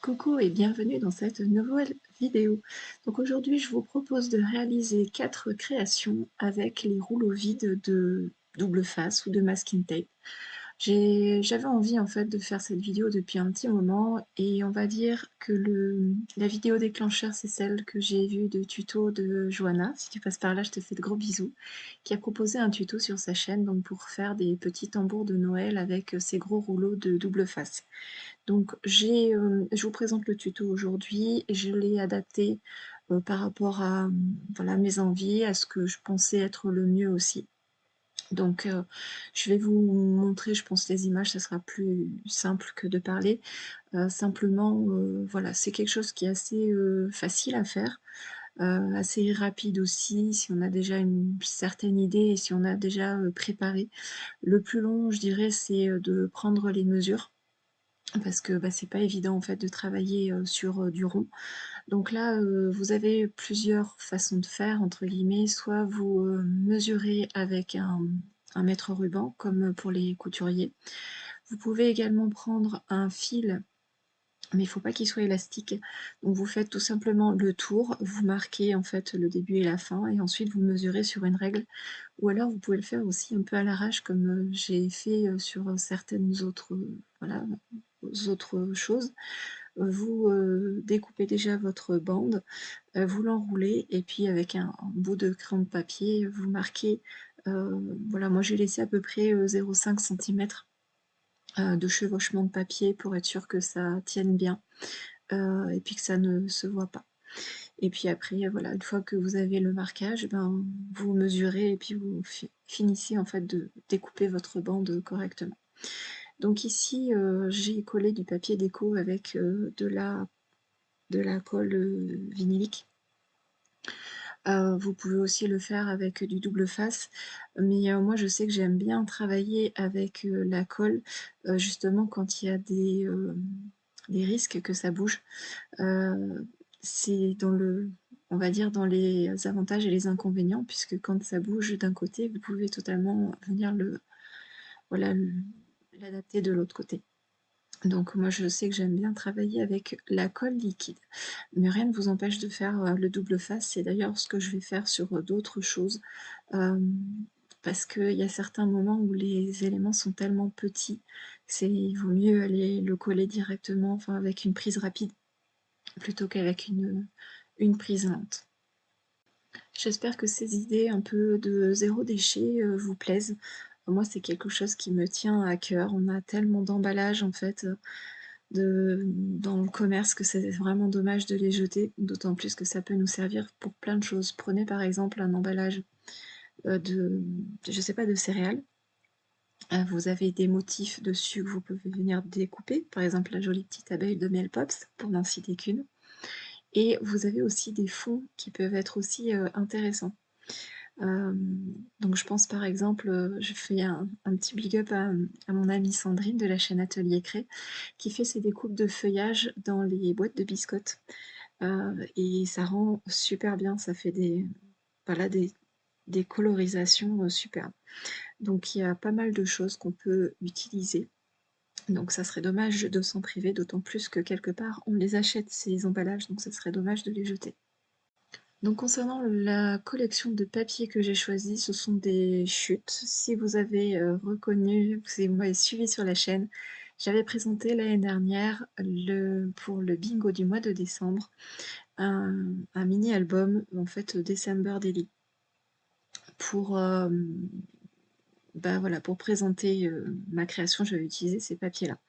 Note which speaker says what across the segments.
Speaker 1: Coucou et bienvenue dans cette nouvelle vidéo. Donc aujourd'hui, je vous propose de réaliser 4 créations avec les rouleaux vides de double face ou de masking tape. J'avais envie en fait de faire cette vidéo depuis un petit moment et on va dire que la vidéo déclencheur, c'est celle que j'ai vue de tuto de Johanna. Si tu passes par là, je te fais de gros bisous. Qui a proposé un tuto sur sa chaîne donc pour faire des petits tambours de Noël avec ces gros rouleaux de double face. Donc je vous présente le tuto aujourd'hui et je l'ai adapté, par rapport à, voilà, mes envies, à ce que je pensais être le mieux aussi. Donc je vais vous montrer, je pense, les images, ça sera plus simple que de parler. Simplement, voilà, c'est quelque chose qui est assez, facile à faire, assez rapide aussi, si on a déjà une certaine idée et si on a déjà, préparé. Le plus long, je dirais, c'est, de prendre les mesures parce que, bah, c'est pas évident en fait de travailler, sur, du rond. Donc là, vous avez plusieurs «façons de faire» entre guillemets, soit vous, mesurez avec un mètre ruban comme pour les couturiers. Vous pouvez également prendre un fil, mais il faut pas qu'il soit élastique. Donc vous faites tout simplement le tour, vous marquez en fait le début et la fin et ensuite vous mesurez sur une règle. Ou alors vous pouvez le faire aussi un peu à l'arrache comme, j'ai fait, sur, certaines autres, voilà, autres choses. Vous, découpez déjà votre bande, vous l'enroulez et puis avec un bout de crayon de papier, vous marquez, voilà, moi j'ai laissé à peu près, 0,5 centimètres de chevauchement de papier pour être sûr que ça tienne bien, et puis que ça ne se voit pas. Et puis après, voilà, une fois que vous avez le marquage, ben, vous mesurez et puis vous finissez en fait de découper votre bande correctement. Donc ici, j'ai collé du papier déco avec, de la colle, vinylique. Vous pouvez aussi le faire avec du double face, mais moi je sais que j'aime bien travailler avec, la colle, justement quand il y a des risques que ça bouge. C'est dans le on va dire dans les avantages et les inconvénients puisque quand ça bouge d'un côté, vous pouvez totalement venir voilà, l'adapter de l'autre côté. Donc moi je sais que j'aime bien travailler avec la colle liquide, mais rien ne vous empêche de faire, le double face. C'est d'ailleurs ce que je vais faire sur, d'autres choses, hem, parce qu'il y a certains moments où les éléments sont tellement petits, il vaut mieux aller le coller directement, enfin avec une prise rapide, plutôt qu'avec une prise lente. J'espère que ces idées un peu de zéro déchet, vous plaisent. Moi, c'est quelque chose qui me tient à cœur. On a tellement d'emballages en fait, dans le commerce que c'est vraiment dommage de les jeter, d'autant plus que ça peut nous servir pour plein de choses. Prenez par exemple un emballage, de je sais pas, de céréales. Vous avez des motifs dessus que vous pouvez venir découper, par exemple la jolie petite abeille de Miel Pops, pour n'en citer qu'une. Et vous avez aussi des fonds qui peuvent être aussi, intéressants. Donc je pense par exemple, je fais un petit big up à mon amie Sandrine de la chaîne Atelier Cré, qui fait ses découpes de feuillage dans les boîtes de biscottes. Et ça rend super bien, ça fait voilà, des colorisations, superbes. Donc il y a pas mal de choses qu'on peut utiliser. Donc ça serait dommage de s'en priver, d'autant plus que quelque part on les achète ces emballages, donc ça serait dommage de les jeter. Donc concernant la collection de papier que j'ai choisi, ce sont des chutes. Si vous avez, reconnu, si vous m'avez suivi sur la chaîne, j'avais présenté l'année dernière pour le bingo du mois de décembre, un mini album, en fait, December Daily pour, bah, voilà, pour présenter, ma création, j'avais utilisé ces papiers-là.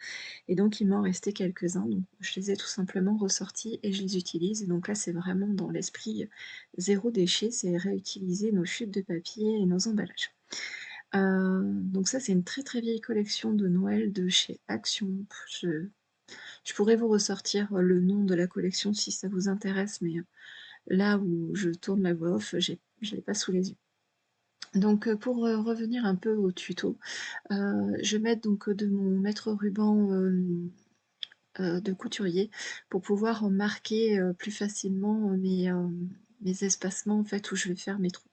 Speaker 1: Et donc il m'en restait quelques-uns, donc je les ai tout simplement ressortis et je les utilise. Et donc là, c'est vraiment dans l'esprit, zéro déchet, c'est réutiliser nos chutes de papier et nos emballages. Donc ça, c'est une très, très vieille collection de Noël de chez Action. Je pourrais vous ressortir, le nom de la collection si ça vous intéresse, mais, là où je tourne la voix off, je l'ai pas sous les yeux. Donc, pour, revenir un peu au tuto, je vais mettre donc, de mon mètre ruban, de couturier pour pouvoir marquer, plus facilement, mes espacements en fait où je vais faire mes trous.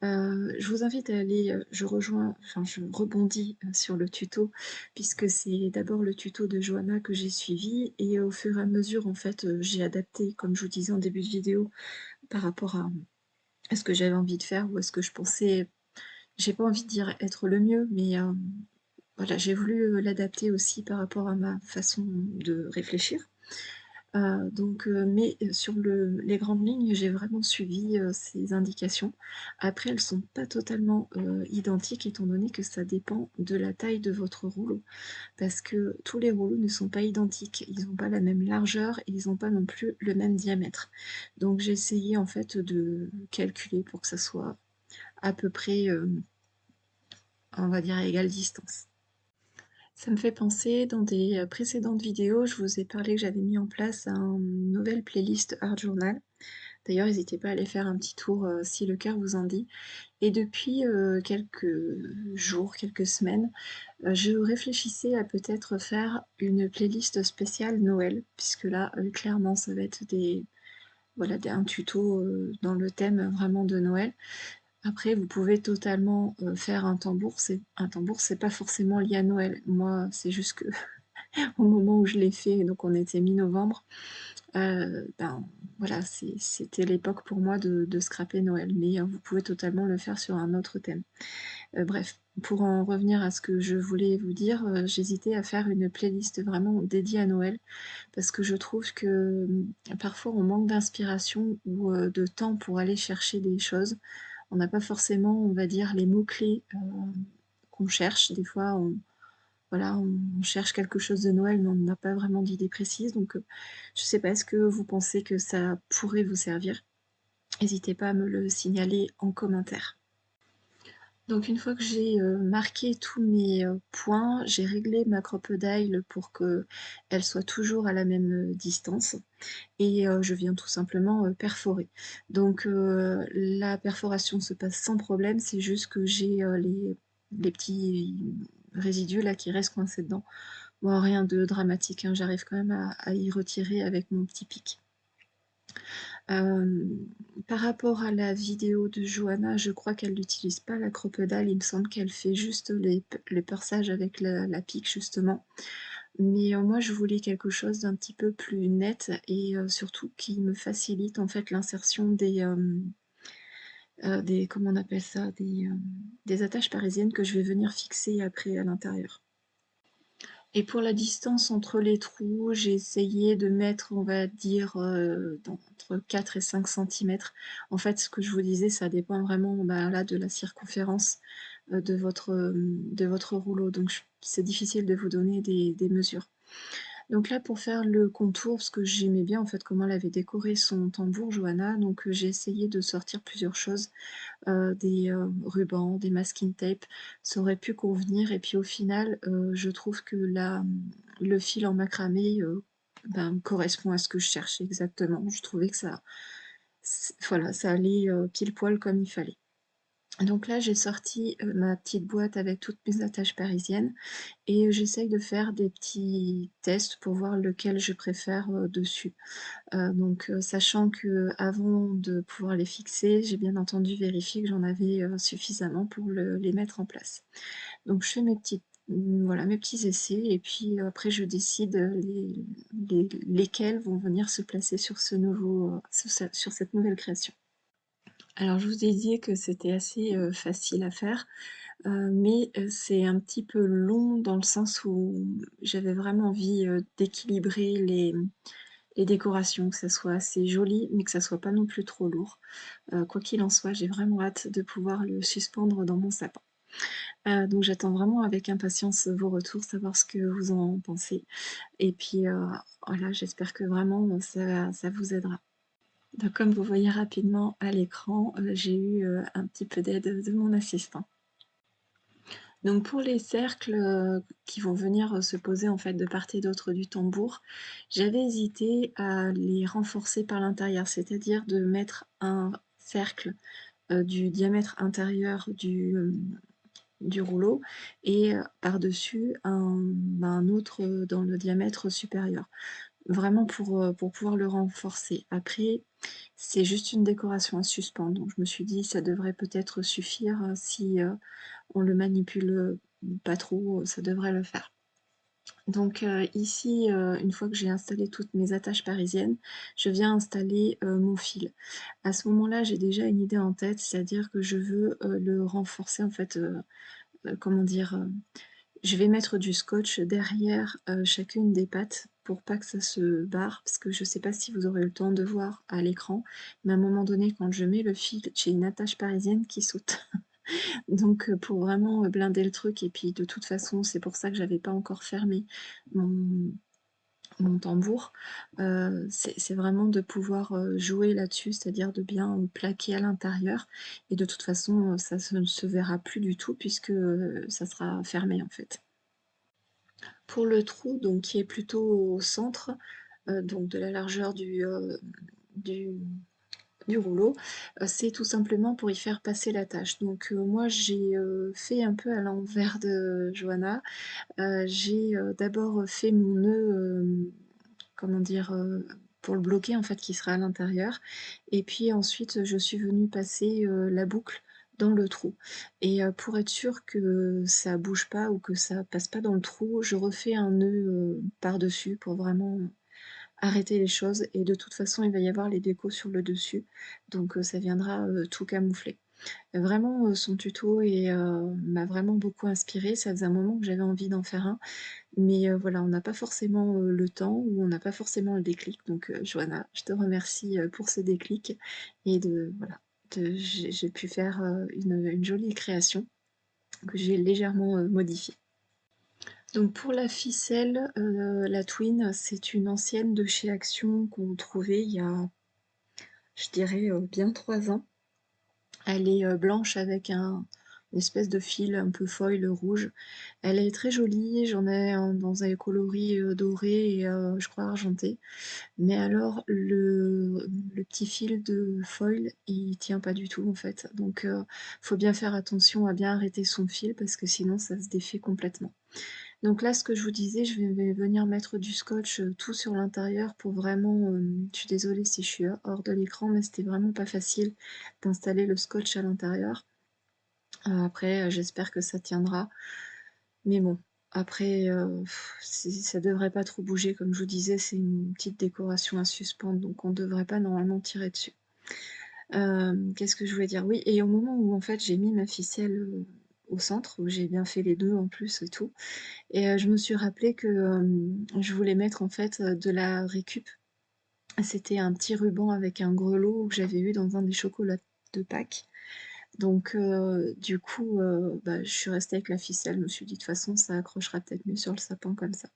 Speaker 1: Je vous invite à aller, je rebondis, sur le tuto puisque c'est d'abord le tuto de Johanna que j'ai suivi et au fur et à mesure, en fait, j'ai adapté, comme je vous disais en début de vidéo, par rapport à ce que j'avais envie de faire ou à ce que je pensais, j'ai pas envie de dire être le mieux, mais, voilà, j'ai voulu, l'adapter aussi par rapport à ma façon de réfléchir. Mais sur les grandes lignes, j'ai vraiment suivi, ces indications. Après, elles sont pas totalement, identiques étant donné que ça dépend de la taille de votre rouleau. Parce que tous les rouleaux ne sont pas identiques, ils n'ont pas la même largeur et ils n'ont pas non plus le même diamètre. Donc j'ai essayé en fait de calculer pour que ça soit à peu près, on va dire à égale distance. Ça me fait penser, dans des précédentes vidéos, je vous ai parlé que j'avais mis en place une nouvelle playlist Art Journal. D'ailleurs, n'hésitez pas à aller faire un petit tour si le cœur vous en dit. Et depuis quelques jours, quelques semaines, je réfléchissais à peut-être faire une playlist spéciale Noël, puisque là, clairement, ça va être un tuto dans le thème vraiment de Noël. Après, vous pouvez totalement faire un tambour, c'est pas forcément lié à Noël. Moi, c'est juste que au moment où je l'ai fait, donc on était mi-novembre, ben voilà, c'était l'époque pour moi de scraper Noël. Mais vous pouvez totalement le faire sur un autre thème. Bref, pour en revenir à ce que je voulais vous dire, j'hésitais à faire une playlist vraiment dédiée à Noël, parce que je trouve que parfois on manque d'inspiration ou de temps pour aller chercher des choses. On n'a pas forcément, on va dire, les mots-clés qu'on cherche. Des fois, on cherche quelque chose de Noël, mais on n'a pas vraiment d'idée précise. Donc, je sais pas, est-ce que vous pensez que ça pourrait vous servir? N'hésitez pas à me le signaler en commentaire. Donc une fois que j'ai marqué tous mes points, j'ai réglé ma crocodile pour qu'elle soit toujours à la même distance et je viens tout simplement perforer. Donc la perforation se passe sans problème, c'est juste que j'ai les petits résidus là qui restent coincés dedans. Bon, rien de dramatique, hein, j'arrive quand même à y retirer avec mon petit pic. Euh, Par rapport à la vidéo de Johanna, je crois qu'elle n'utilise pas la crocodile, il me semble qu'elle fait juste les perçages avec la pique justement. Mais moi je voulais quelque chose d'un petit peu plus net et surtout qui me facilite en fait l'insertion comment on appelle ça, des attaches parisiennes que je vais venir fixer après à l'intérieur. Et pour la distance entre les trous, j'ai essayé de mettre, on va dire, entre 4 et 5 centimètres. En fait, ce que je vous disais, ça dépend vraiment là, de la circonférence de votre rouleau. Donc, c'est difficile de vous donner des mesures. Donc là, pour faire le contour, parce que j'aimais bien en fait comment elle avait décoré son tambour, Johanna, donc j'ai essayé de sortir plusieurs choses, des rubans, des masking tape, ça aurait pu convenir. Et puis au final, je trouve que le fil en macramé correspond à ce que je cherchais exactement. Je trouvais que voilà, ça allait pile poil comme il fallait. Donc là, j'ai sorti ma petite boîte avec toutes mes attaches parisiennes et j'essaye de faire des petits tests pour voir lequel je préfère dessus. Sachant que avant de pouvoir les fixer, j'ai bien entendu vérifié que j'en avais suffisamment pour les mettre en place. Donc je fais voilà, mes petits essais et puis après je décide lesquels vont venir se placer sur sur cette nouvelle création. Alors je vous ai dit que c'était assez facile à faire, mais c'est un petit peu long dans le sens où j'avais vraiment envie d'équilibrer les décorations, que ça soit assez joli, mais que ça soit pas non plus trop lourd. Quoi qu'il en soit, j'ai vraiment hâte de pouvoir le suspendre dans mon sapin. Donc j'attends vraiment avec impatience vos retours, savoir ce que vous en pensez. Et puis voilà, j'espère que vraiment ça vous aidera. Donc comme vous voyez rapidement à l'écran, j'ai eu un petit peu d'aide de mon assistant. Donc pour les cercles qui vont venir se poser en fait de part et d'autre du tambour, j'avais hésité à les renforcer par l'intérieur, c'est-à-dire de mettre un cercle du diamètre intérieur du rouleau et par-dessus un autre dans le diamètre supérieur. vraiment pour pouvoir le renforcer. Après, c'est juste une décoration à suspendre, donc je me suis dit: «Ça devrait peut-être suffire, si, on le manipule, pas trop, ça devrait le faire». Donc ici, une fois que j'ai installé toutes mes attaches parisiennes, je viens installer, mon fil. À ce moment-là, j'ai déjà une idée en tête, c'est-à-dire que je veux, le renforcer en fait, comment dire? Je vais mettre du scotch derrière, chacune des pattes pour pas que ça se barre, parce que je sais pas si vous aurez eu le temps de voir à l'écran, mais à un moment donné, quand je mets le fil, j'ai une attache parisienne qui saute. Donc pour vraiment, blinder le truc et puis de toute façon, c'est pour ça que j'avais pas encore fermé mon mon tambour, c'est vraiment de pouvoir, jouer là-dessus, c'est-à-dire de bien, plaquer à l'intérieur et de toute façon, ça ne se verra plus du tout puisque, ça sera fermé, en fait. Pour le trou, donc qui est plutôt au centre, donc de la largeur du du rouleau, c'est tout simplement pour y faire passer l'attache. Donc moi j'ai, fait un peu à l'envers de Johanna. J'ai, d'abord, fait mon nœud, comment dire? Pour le bloquer en fait qui sera à l'intérieur et puis ensuite, je suis venue passer, la boucle dans le trou et pour être sûre que ça bouge pas ou que ça passe pas dans le trou, je refais un nœud, par-dessus pour vraiment arrêter les choses et de toute façon, il va y avoir les décos sur le dessus donc ça viendra, tout camoufler. Vraiment, son tuto m'a vraiment beaucoup inspirée. Ça faisait un moment que j'avais envie d'en faire un mais voilà, on n'a pas forcément, le temps ou on n'a pas forcément le déclic donc Johanna, je te remercie, pour ce déclic et de voilà, j'ai pu faire, une jolie création que j'ai légèrement, modifiée. Donc pour la ficelle, la Twin, c'est une ancienne de chez Action qu'on trouvait il y a, je dirais, bien 3 ans. Elle est, blanche avec une espèce de fil un peu foil rouge. Elle est très jolie, j'en ai un dans un coloris, doré et je crois argenté. Mais alors le petit fil de foil, il tient pas du tout en fait. Donc faut bien faire attention à bien arrêter son fil parce que sinon ça se défait complètement. Donc là, ce que je vous disais, je vais venir mettre du scotch, tout sur l'intérieur pour vraiment, je suis désolée si je suis hors de l'écran, mais c'était vraiment pas facile d'installer le scotch à l'intérieur. Après, j'espère que ça tiendra. Mais bon, après, ça devrait pas trop bouger comme je vous disais, c'est une petite décoration à suspendre, donc on devrait pas normalement tirer dessus. Qu'est-ce que je voulais dire? Oui et au moment où en fait j'ai mis ma ficelle, au centre, où j'ai bien fait les 2 en plus et tout et je me suis rappelé que, je voulais mettre en fait, de la récup. C'était un petit ruban avec un grelot que j'avais eu dans un des chocolats de Pâques. Donc du coup, bah, je suis restée avec la ficelle. Je me suis dit: «De toute façon, ça accrochera peut-être mieux sur le sapin comme ça».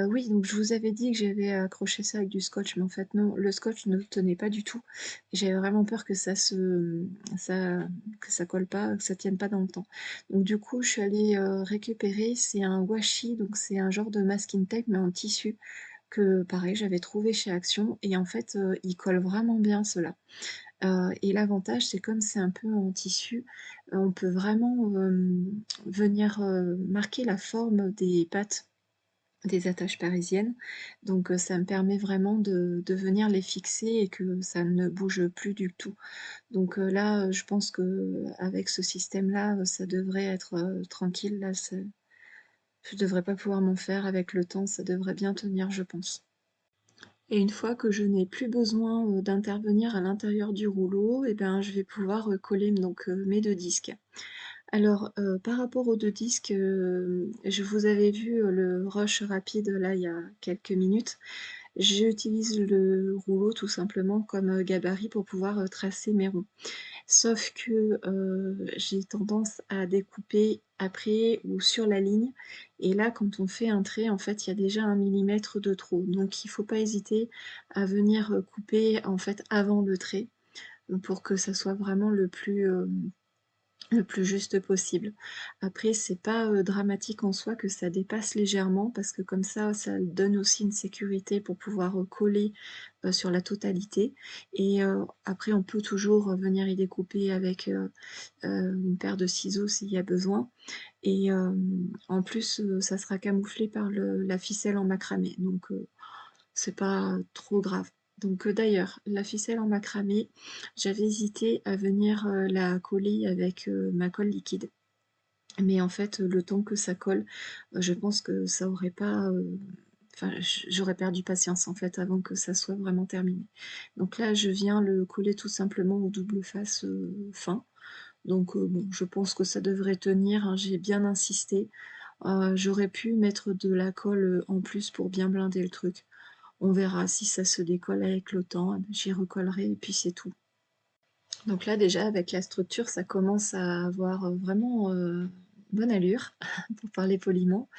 Speaker 1: Oui, donc je vous avais dit que j'avais accroché ça avec du scotch, mais en fait non, le scotch ne tenait pas du tout. J'avais vraiment peur que ça que ça colle pas, que ça tienne pas dans le temps. Donc du coup, je suis allée, récupérer, c'est un washi, donc c'est un genre de masking tape mais en tissu que pareil, j'avais trouvé chez Action et en fait, il colle vraiment bien ceux-là. Et l'avantage, c'est comme c'est un peu en tissu, on peut vraiment, venir, marquer la forme des pattes des attaches parisiennes. Donc ça me permet vraiment de venir les fixer et que ça ne bouge plus du tout. Donc là, je pense qu'avec ce système-là, ça devrait être, tranquille. Là, c'est je devrais pas pouvoir m'en faire avec le temps, ça devrait bien tenir, je pense. Et une fois que je n'ai plus besoin, d'intervenir à l'intérieur du rouleau et ben, je vais pouvoir, coller donc mes 2 disques. Alors, par rapport aux 2 disques, je vous avais vu, le rush rapide là, il y a quelques minutes. J'utilise le rouleau tout simplement comme, gabarit pour pouvoir, tracer mes ronds. Sauf que, j'ai tendance à découper après ou sur la ligne et là, quand on fait un trait, en fait, il y a déjà 1 millimètre de trop. Donc il faut pas hésiter à venir, couper, en fait, avant le trait, pour que ça soit vraiment le plus juste possible. Après, c'est pas, dramatique en soi que ça dépasse légèrement parce que comme ça donne aussi une sécurité pour pouvoir, coller, sur la totalité et après on peut toujours, venir y découper avec, une paire de ciseaux s'il y a besoin et en plus, ça sera camouflé par le la ficelle en macramé donc c'est pas trop grave. Donc d'ailleurs, la ficelle en macramé, j'avais hésité à venir, la coller avec, ma colle liquide. Mais en fait, le temps que ça colle, je pense que ça aurait pas, enfin j'aurais perdu patience en fait avant que ça soit vraiment terminé. Donc là, je viens le coller tout simplement au double face, fin. Donc bon, je pense que ça devrait tenir, hein, j'ai bien insisté. J'aurais pu mettre de la colle, en plus pour bien blinder le truc. On verra si ça se décolle avec le temps, eh ben, j'y recollerai et puis c'est tout. Donc là déjà avec la structure, ça commence à avoir, vraiment, bonne allure pour parler poliment.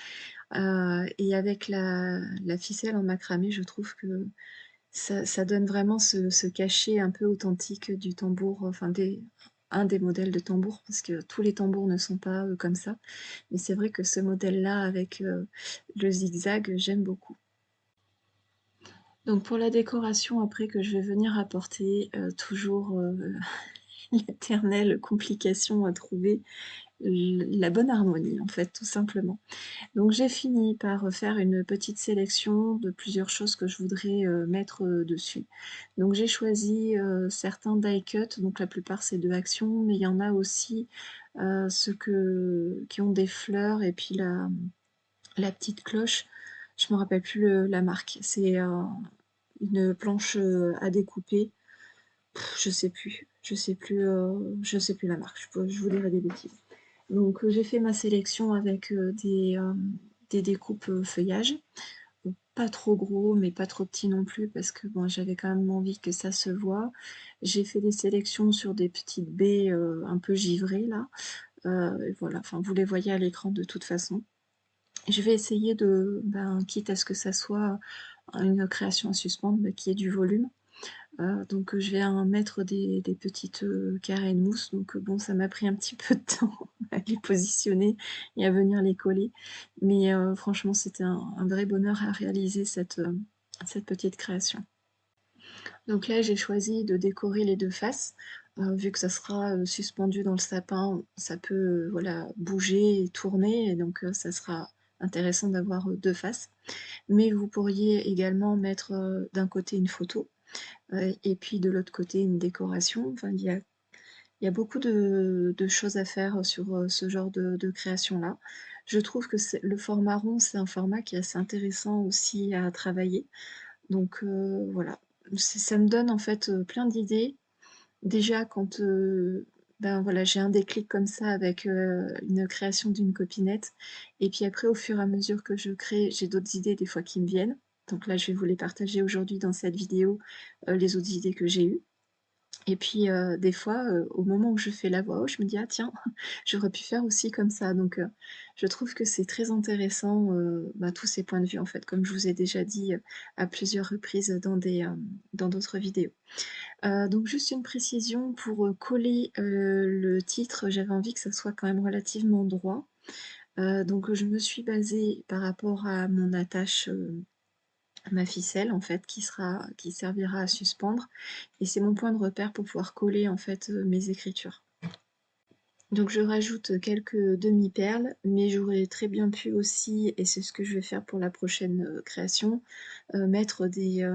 Speaker 1: Et avec la ficelle en macramé, je trouve que ça donne vraiment ce cachet un peu authentique du tambour, enfin un des modèles de tambour, parce que tous les tambours ne sont pas, comme ça. Mais c'est vrai que ce modèle-là avec, le zigzag, j'aime beaucoup. Donc pour la décoration après que je vais venir apporter, toujours, l'éternelle complication à trouver la bonne harmonie en fait, tout simplement. Donc j'ai fini par faire une petite sélection de plusieurs choses que je voudrais, mettre, dessus. Donc j'ai choisi, certains die cut, donc la plupart c'est de Action, mais il y en a aussi, ceux qui ont des fleurs et puis la petite cloche, je me rappelle plus la marque. C'est, une planche, à découper. Je sais plus la marque, je vous dirai des bêtises. Donc j'ai fait ma sélection avec, des découpes, feuillage. Pas trop gros, mais pas trop petits non plus parce que bon, j'avais quand même envie que ça se voit. J'ai fait des sélections sur des petites baies, un peu givrées là, et voilà, enfin vous les voyez à l'écran de toute façon. Je vais essayer de, ben, quitte à ce que ça soit une création à suspendre, bah, qu'il y ait du volume. Donc je vais en mettre des petites, carrés de mousse, donc bon, ça m'a pris un petit peu de temps à les positionner et à venir les coller. Mais franchement, c'était un vrai bonheur à réaliser cette petite création. Donc là, j'ai choisi de décorer les 2 faces. Vu que ça sera, suspendu dans le sapin, ça peut, voilà, bouger et tourner et donc ça sera intéressant d'avoir, 2 faces. Mais vous pourriez également mettre, d'un côté une photo, et puis de l'autre côté une décoration. Enfin, il y a beaucoup de choses à faire sur, ce genre de création-là. Je trouve que le format rond, c'est un format qui est assez intéressant aussi à travailler. Donc voilà, ça me donne en fait, plein d'idées. Déjà quand, ben, voilà, j'ai un déclic comme ça avec, une création d'une copinette et puis après au fur et à mesure que je crée, j'ai d'autres idées des fois qui me viennent. Donc là, je vais vous les partager aujourd'hui dans cette vidéo, les autres idées que j'ai eues. Et puis, des fois, au moment où je fais la voix haute, je me dis: «Ah tiens, j'aurais pu faire aussi comme ça». Donc, je trouve que c'est très intéressant, bah, tous ces points de vue en fait, comme je vous ai déjà dit, à plusieurs reprises dans d'autres vidéos. Donc juste une précision pour, coller, le titre, j'avais envie que ça soit quand même relativement droit. Donc, je me suis basée par rapport à mon attache, ma ficelle en fait qui servira à suspendre et c'est mon point de repère pour pouvoir coller en fait, mes écritures. Donc je rajoute quelques demi-perles, mais j'aurais très bien pu aussi, et c'est ce que je vais faire pour la prochaine, création, mettre des,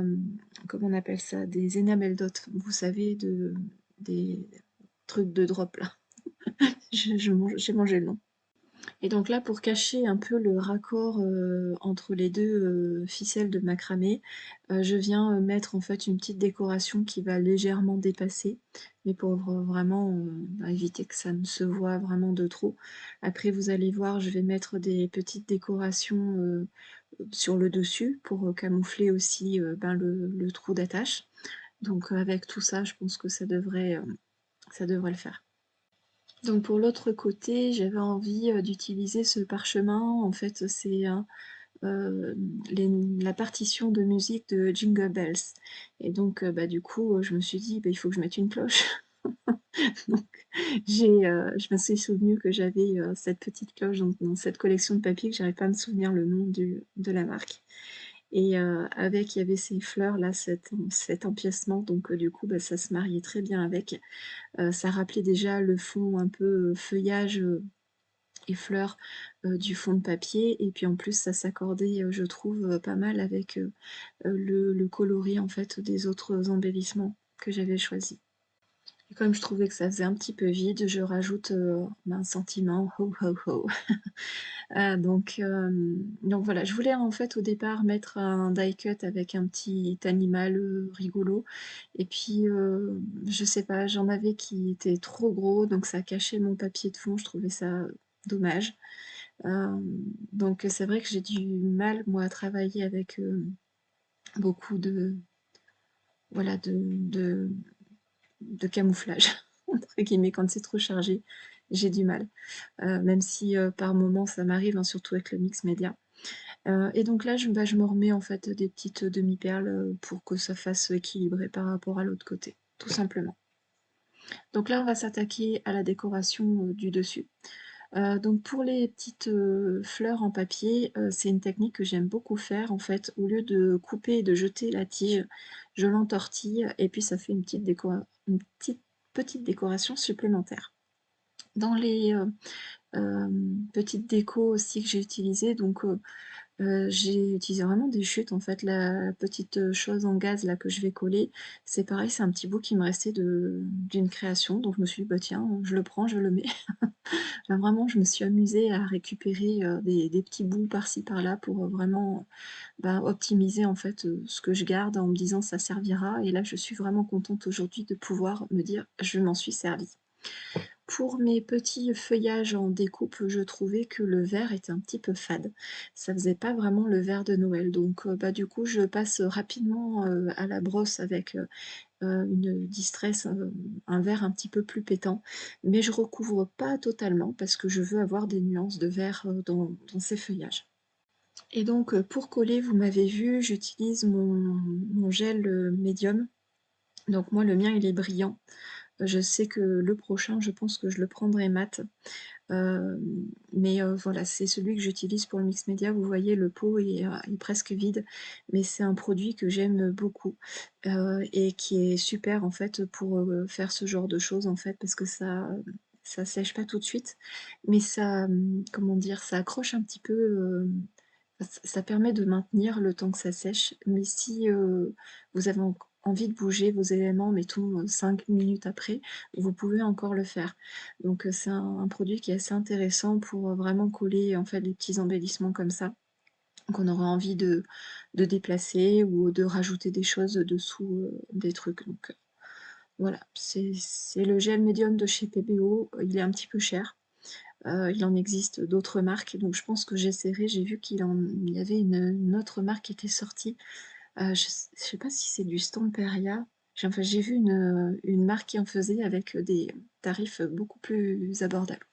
Speaker 1: comment on appelle ça? Des enamel dots, vous savez des trucs de drop là. J'ai mangé le nom. Et donc là, pour cacher un peu le raccord, entre les 2 ficelles de macramé, je viens, mettre en fait une petite décoration qui va légèrement dépasser, mais pour vraiment, bah, éviter que ça ne se voit vraiment de trop. Après vous allez voir, je vais mettre des petites décorations, sur le dessus pour, camoufler aussi, ben, le trou d'attache. Donc avec tout ça, je pense que ça devrait le faire. Donc pour l'autre côté, j'avais envie, d'utiliser ce parchemin. En fait, c'est un, les la partition de musique de Jingle Bells et donc bah, du coup, je me suis dit: «Bah, il faut que je mette une cloche». Donc je me suis souvenue que j'avais, cette petite cloche dans cette collection de papier que j'arrive pas à me souvenir le nom de la marque et avec il y avait ces fleurs là, cet empiècement donc du coup, bah, ça se mariait très bien avec. Ça rappelait déjà le fond un peu, feuillage, fleurs, du fond de papier et puis en plus ça s'accordait, je trouve, pas mal avec, le coloris en fait des autres embellissements que j'avais choisis. Et comme je trouvais que ça faisait un petit peu vide, je rajoute, un sentiment ho ho ho. Donc voilà, je voulais en fait au départ mettre un die cut avec un petit animal, rigolo et puis, je sais pas, j'en avais qui étaient trop gros donc ça cachait mon papier de fond, je trouvais ça, dommage. Hem, donc c'est vrai que j'ai du mal moi à travailler avec, beaucoup de voilà de camouflage entre guillemets quand c'est trop chargé, j'ai du mal. Même si, par moments ça m'arrive, hein, surtout avec le mix média. Et donc là, je me remets en fait des petites demi-perles, pour que ça fasse équilibrer par rapport à l'autre côté, tout simplement. Donc là, on va s'attaquer à la décoration, du dessus. Donc pour les petites, fleurs en papier, c'est une technique que j'aime beaucoup faire en fait. Au lieu de couper et de jeter la tige, je l'entortille et puis ça fait une petite décoration supplémentaire. Dans les, petites décos aussi que j'ai utilisées, donc j'ai utilisé vraiment des chutes en fait. La petite, chose en gaz là que je vais coller, c'est pareil, c'est un petit bout qui me restait d'une création, donc je me suis dit: «Bah tiens, je le prends, je le mets». Enfin vraiment, je me suis amusée à récupérer, des petits bouts par-ci par-là pour, vraiment, bah, optimiser en fait, ce que je garde en me disant: «Ça servira» et là, je suis vraiment contente aujourd'hui de pouvoir me dire: «Je m'en suis servie». Pour mes petits feuillages en découpe, je trouvais que le vert était un petit peu fade. Ça faisait pas vraiment le vert de Noël, donc bah, du coup, je passe rapidement, à la brosse avec, une Distress, un vert un petit peu plus pétant, mais je recouvre pas totalement parce que je veux avoir des nuances de vert, dans ces feuillages. Et donc, pour coller, vous m'avez vu, j'utilise mon gel, médium. Donc moi, le mien, il est brillant. Je sais que le prochain, je pense que je le prendrai mat. Hem, mais voilà, c'est celui que j'utilise pour le mix média. Vous voyez, le pot est presque vide, mais c'est un produit que j'aime beaucoup, et qui est super, en fait, pour, faire ce genre de choses, en fait, parce que ça sèche pas tout de suite, mais ça, comment dire? Ça accroche un petit peu, ça permet de maintenir le temps que ça sèche, mais si, vous avez envie de bouger vos éléments, mettons, 5 minutes après, vous pouvez encore le faire. Donc c'est un produit qui est assez intéressant pour, vraiment coller, en fait, des petits embellissements comme ça, qu'on aura envie de déplacer ou de rajouter des choses dessous, des trucs donc voilà. C'est le gel médium de chez PBO, il est un petit peu cher. Il en existe d'autres marques, donc je pense que j'essaierai. J'ai vu il y avait une autre marque qui était sortie, je sais pas si c'est du Stamperia. J'ai vu une marque qui en faisait avec, des tarifs, beaucoup plus abordables.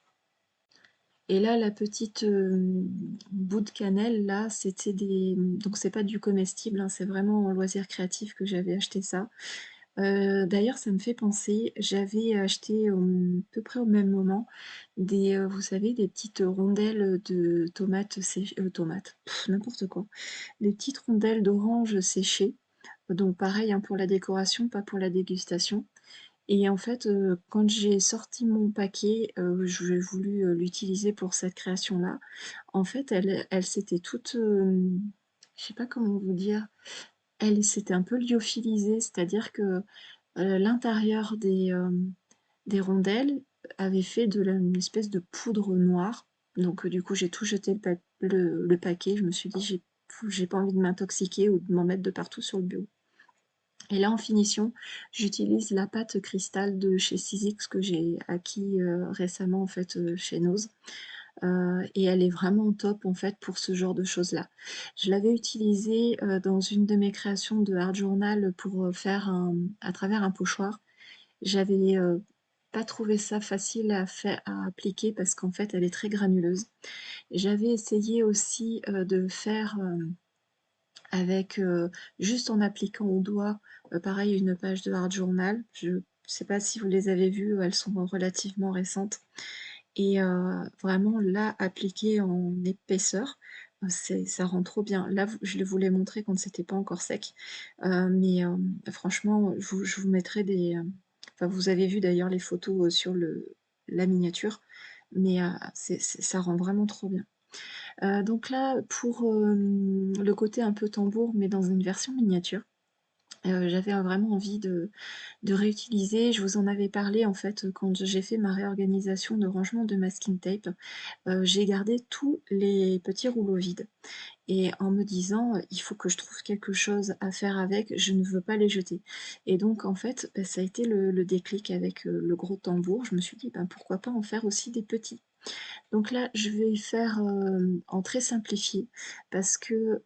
Speaker 1: Et là, la petite, bout de cannelle là, c'était donc c'est pas du comestible, hein, c'est vraiment en loisir créatif que j'avais acheté ça. D'ailleurs, ça me fait penser, j'avais acheté, à peu près au même moment, vous savez, des petites rondelles de tomates, n'importe quoi. Des petites rondelles d'oranges séchées, donc pareil, hein, pour la décoration, pas pour la dégustation. Et en fait, quand j'ai sorti mon paquet, j'ai voulu, l'utiliser pour cette création-là. En fait, elle s'était toute, je sais pas comment vous dire, elle s'était un peu lyophilisée, c'est-à-dire que, l'intérieur des rondelles avait fait une espèce de poudre noire. Donc, du coup, j'ai tout jeté le paquet. Je me suis dit: «J'ai pas envie de m'intoxiquer ou de m'en mettre de partout sur le bureau». Et là, en finition, j'utilise la pâte cristal de chez Sizzix que j'ai acquis, récemment en fait, chez Nose. Et elle est vraiment top en fait pour ce genre de choses-là. Je l'avais utilisée, dans une de mes créations de art journal pour, faire à travers un pochoir. J'avais, pas trouvé ça facile à appliquer parce qu'en fait elle est très granuleuse. J'avais essayé aussi, de faire, avec, juste en appliquant au doigt, pareil une page de art journal. Je sais pas si vous les avez vues, elles sont relativement récentes et vraiment là, appliqué en épaisseur, ça rend trop bien. Là, je vous l'ai montré quand c'était pas encore sec, mais franchement, je vous mettrai enfin vous avez vu d'ailleurs les photos, sur la miniature, mais ça rend vraiment trop bien. Donc là, pour, le côté un peu tambour, mais dans une version miniature, j'avais vraiment envie de réutiliser. Je vous en avais parlé en fait, quand j'ai fait ma réorganisation de rangement de masking tape. J'ai gardé tous les petits rouleaux vides et en me disant: «Il faut que je trouve quelque chose à faire avec, je ne veux pas les jeter» et donc en fait, bah, ça a été le déclic avec, le gros tambour. Je me suis dit: «Ben, pourquoi pas en faire aussi des petits?» Donc là, je vais faire, en très simplifié parce que,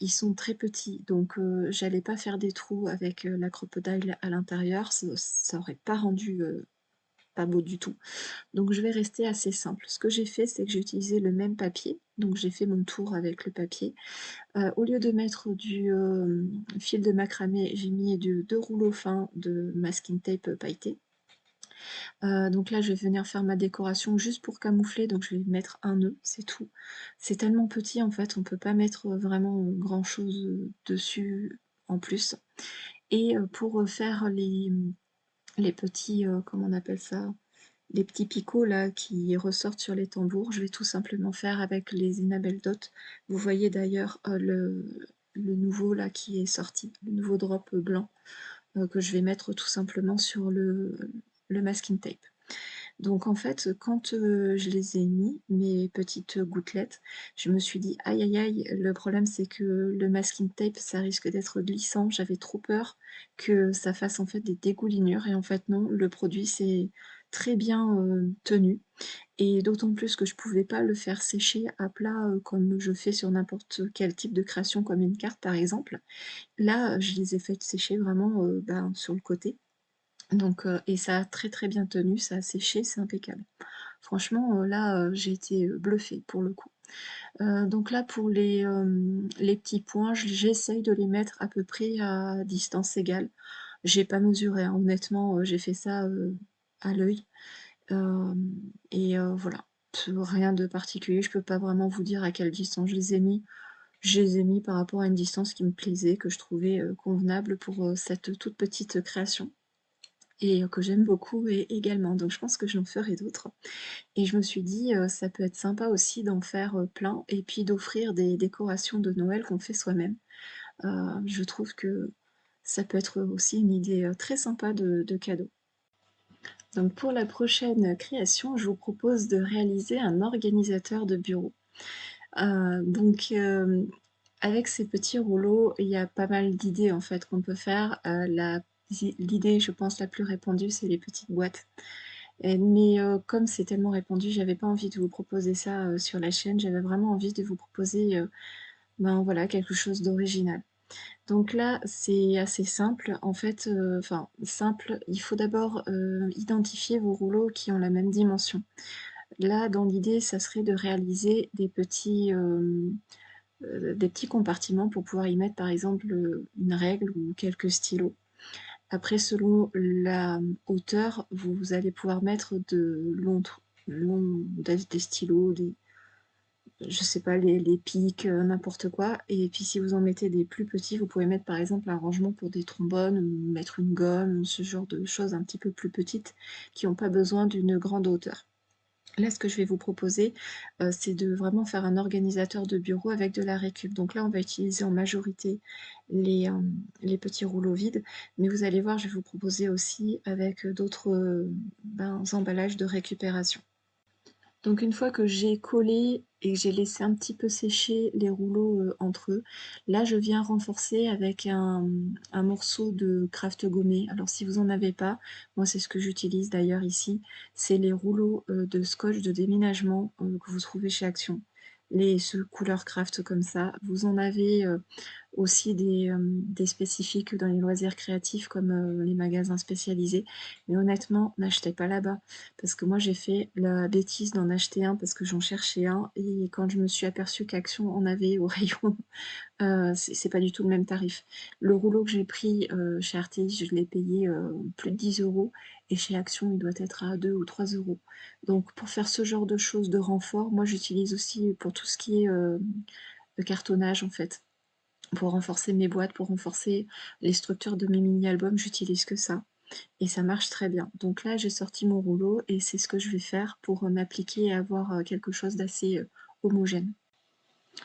Speaker 1: ils sont très petits donc j'allais pas faire des trous avec, la crocodile à l'intérieur, ça aurait pas rendu, pas beau du tout. Donc je vais rester assez simple. Ce que j'ai fait, c'est que j'ai utilisé le même papier, donc j'ai fait mon tour avec le papier. Au lieu de mettre du, fil de macramé, j'ai mis du 2 rouleaux fins de masking tape, pailleté. Donc là, je vais venir faire ma décoration juste pour camoufler, donc je vais mettre un nœud, c'est tout. C'est tellement petit en fait, on peut pas mettre, vraiment, grand chose, dessus en plus et pour, faire les petits, comment on appelle ça? Les petits picots là qui ressortent sur les tambours, je vais tout simplement faire avec les Enamel Dot. Vous voyez d'ailleurs, le nouveau là qui est sorti, le nouveau drop, blanc, que je vais mettre tout simplement sur le masking tape. Donc en fait, quand, je les ai mis, mes petites gouttelettes, je me suis dit: «Aïe aïe aïe, le problème c'est que le masking tape, ça risque d'être glissant». J'avais trop peur que ça fasse en fait des dégoulinures et en fait non, le produit s'est très bien, tenu et d'autant plus que je pouvais pas le faire sécher à plat, comme je fais sur n'importe quel type de création comme une carte par exemple. Là, je les ai faites sécher vraiment, ben, sur le côté donc et ça a très, très bien tenu, ça a séché, c'est impeccable. Franchement, là, j'ai été, bluffée pour le coup. Donc là pour les petits points, j'essaye de les mettre à peu près à distance égale. J'ai pas mesuré, hein, honnêtement, j'ai fait ça, à l'œil, hem et voilà. Rien de particulier, je peux pas vraiment vous dire à quelle distance je les ai mis. Je les ai mis par rapport à une distance qui me plaisait, que je trouvais, convenable pour, cette toute petite création et que j'aime beaucoup également. Donc je pense que j'en ferai d'autres. Et je me suis dit, ça peut être sympa aussi d'en faire, plein et puis d'offrir des décorations de Noël qu'on fait soi-même. Je trouve que ça peut être aussi une idée, très sympa de cadeau. Donc pour la prochaine création, je vous propose de réaliser un organisateur de bureau. Donc avec ces petits rouleaux, il y a pas mal d'idées en fait qu'on peut faire. L'idée je pense la plus répandue, c'est les petites boîtes. Mais comme c'est tellement répandu, j'avais pas envie de vous proposer ça, sur la chaîne. J'avais vraiment envie de vous proposer, ben, voilà, quelque chose d'original. Donc là, c'est assez simple. En fait, enfin simple, il faut d'abord, identifier vos rouleaux qui ont la même dimension. Là, dans l'idée, ça serait de réaliser des petits compartiments pour pouvoir y mettre, par exemple, une règle ou quelques stylos. Après, selon la hauteur, vous allez pouvoir mettre de longs des stylos, je sais pas, les pics, n'importe quoi. Et puis si vous en mettez des plus petits, vous pouvez mettre par exemple un rangement pour des trombones ou mettre une gomme, ce genre de choses un petit peu plus petites qui n'ont pas besoin d'une grande hauteur. Là, ce que je vais vous proposer, c'est de vraiment faire un organisateur de bureau avec de la récup. Donc là, on va utiliser en majorité les petits rouleaux vides, mais vous allez voir, je vais vous proposer aussi avec, d'autres, ben, emballages de récupération. Donc une fois que j'ai collé et que j'ai laissé un petit peu sécher les rouleaux, entre eux, là je viens renforcer avec un morceau de craft gommé. Alors si vous en avez pas, moi c'est ce que j'utilise d'ailleurs ici, c'est les rouleaux, de scotch de déménagement, que vous trouvez chez Action. Ceux couleur craft comme ça. Vous en avez, aussi des spécifiques dans les loisirs créatifs comme, les magasins spécialisés. Mais honnêtement, n'achetez pas là-bas. Parce que moi, j'ai fait la bêtise d'en acheter un parce que j'en cherchais un et quand je me suis aperçue qu'Action en avait au rayon, c'est pas du tout le même tarif. Le rouleau que j'ai pris, chez Artéis, je l'ai payé, plus de 10 € et chez Action, il doit être à 2 ou 3 €. Donc pour faire ce genre de choses de renfort, moi j'utilise aussi pour tout ce qui est, le cartonnage en fait. Pour renforcer mes boîtes, pour renforcer les structures de mes mini-albums, j'utilise que ça. et ça marche très bien. Donc là, j'ai sorti mon rouleau et c'est ce que je vais faire pour, m'appliquer et avoir, quelque chose d'assez, homogène.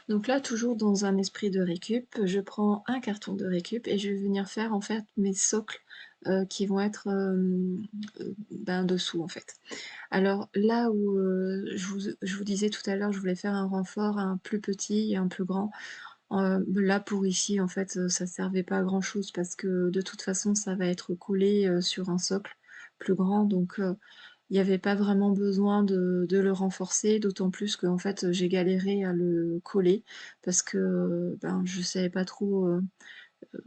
Speaker 1: Donc là, toujours dans un esprit de récup, je prends un carton de récup et je vais venir faire en fait mes socles, qui vont être, ben, dessous en fait. Alors là où, je vous disais tout à l'heure, je voulais faire un renfort, un plus petit et un plus grand. Là pour ici en fait, ça servait pas à grand chose parce que de toute façon ça va être collé, sur un socle plus grand donc il y avait pas vraiment besoin de le renforcer, d'autant plus qu'en fait, j'ai galéré à le coller parce que, ben, je savais pas trop,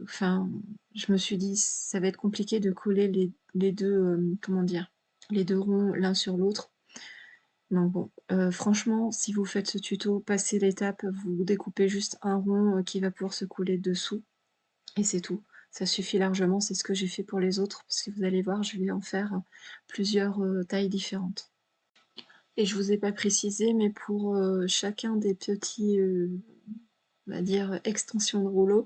Speaker 1: enfin, je me suis dit: «Ça va être compliqué de coller les 2, comment dire? Les 2 ronds l'un sur l'autre». Donc bon, franchement, si vous faites ce tuto, passez l'étape, vous découpez juste un rond, qui va pouvoir se coller dessous et c'est tout. Ça suffit largement, c'est ce que j'ai fait pour les autres, parce que vous allez voir, je vais en faire, plusieurs, tailles différentes. Et je vous ai pas précisé, mais pour, chacun des petits, on va dire, extensions de rouleau,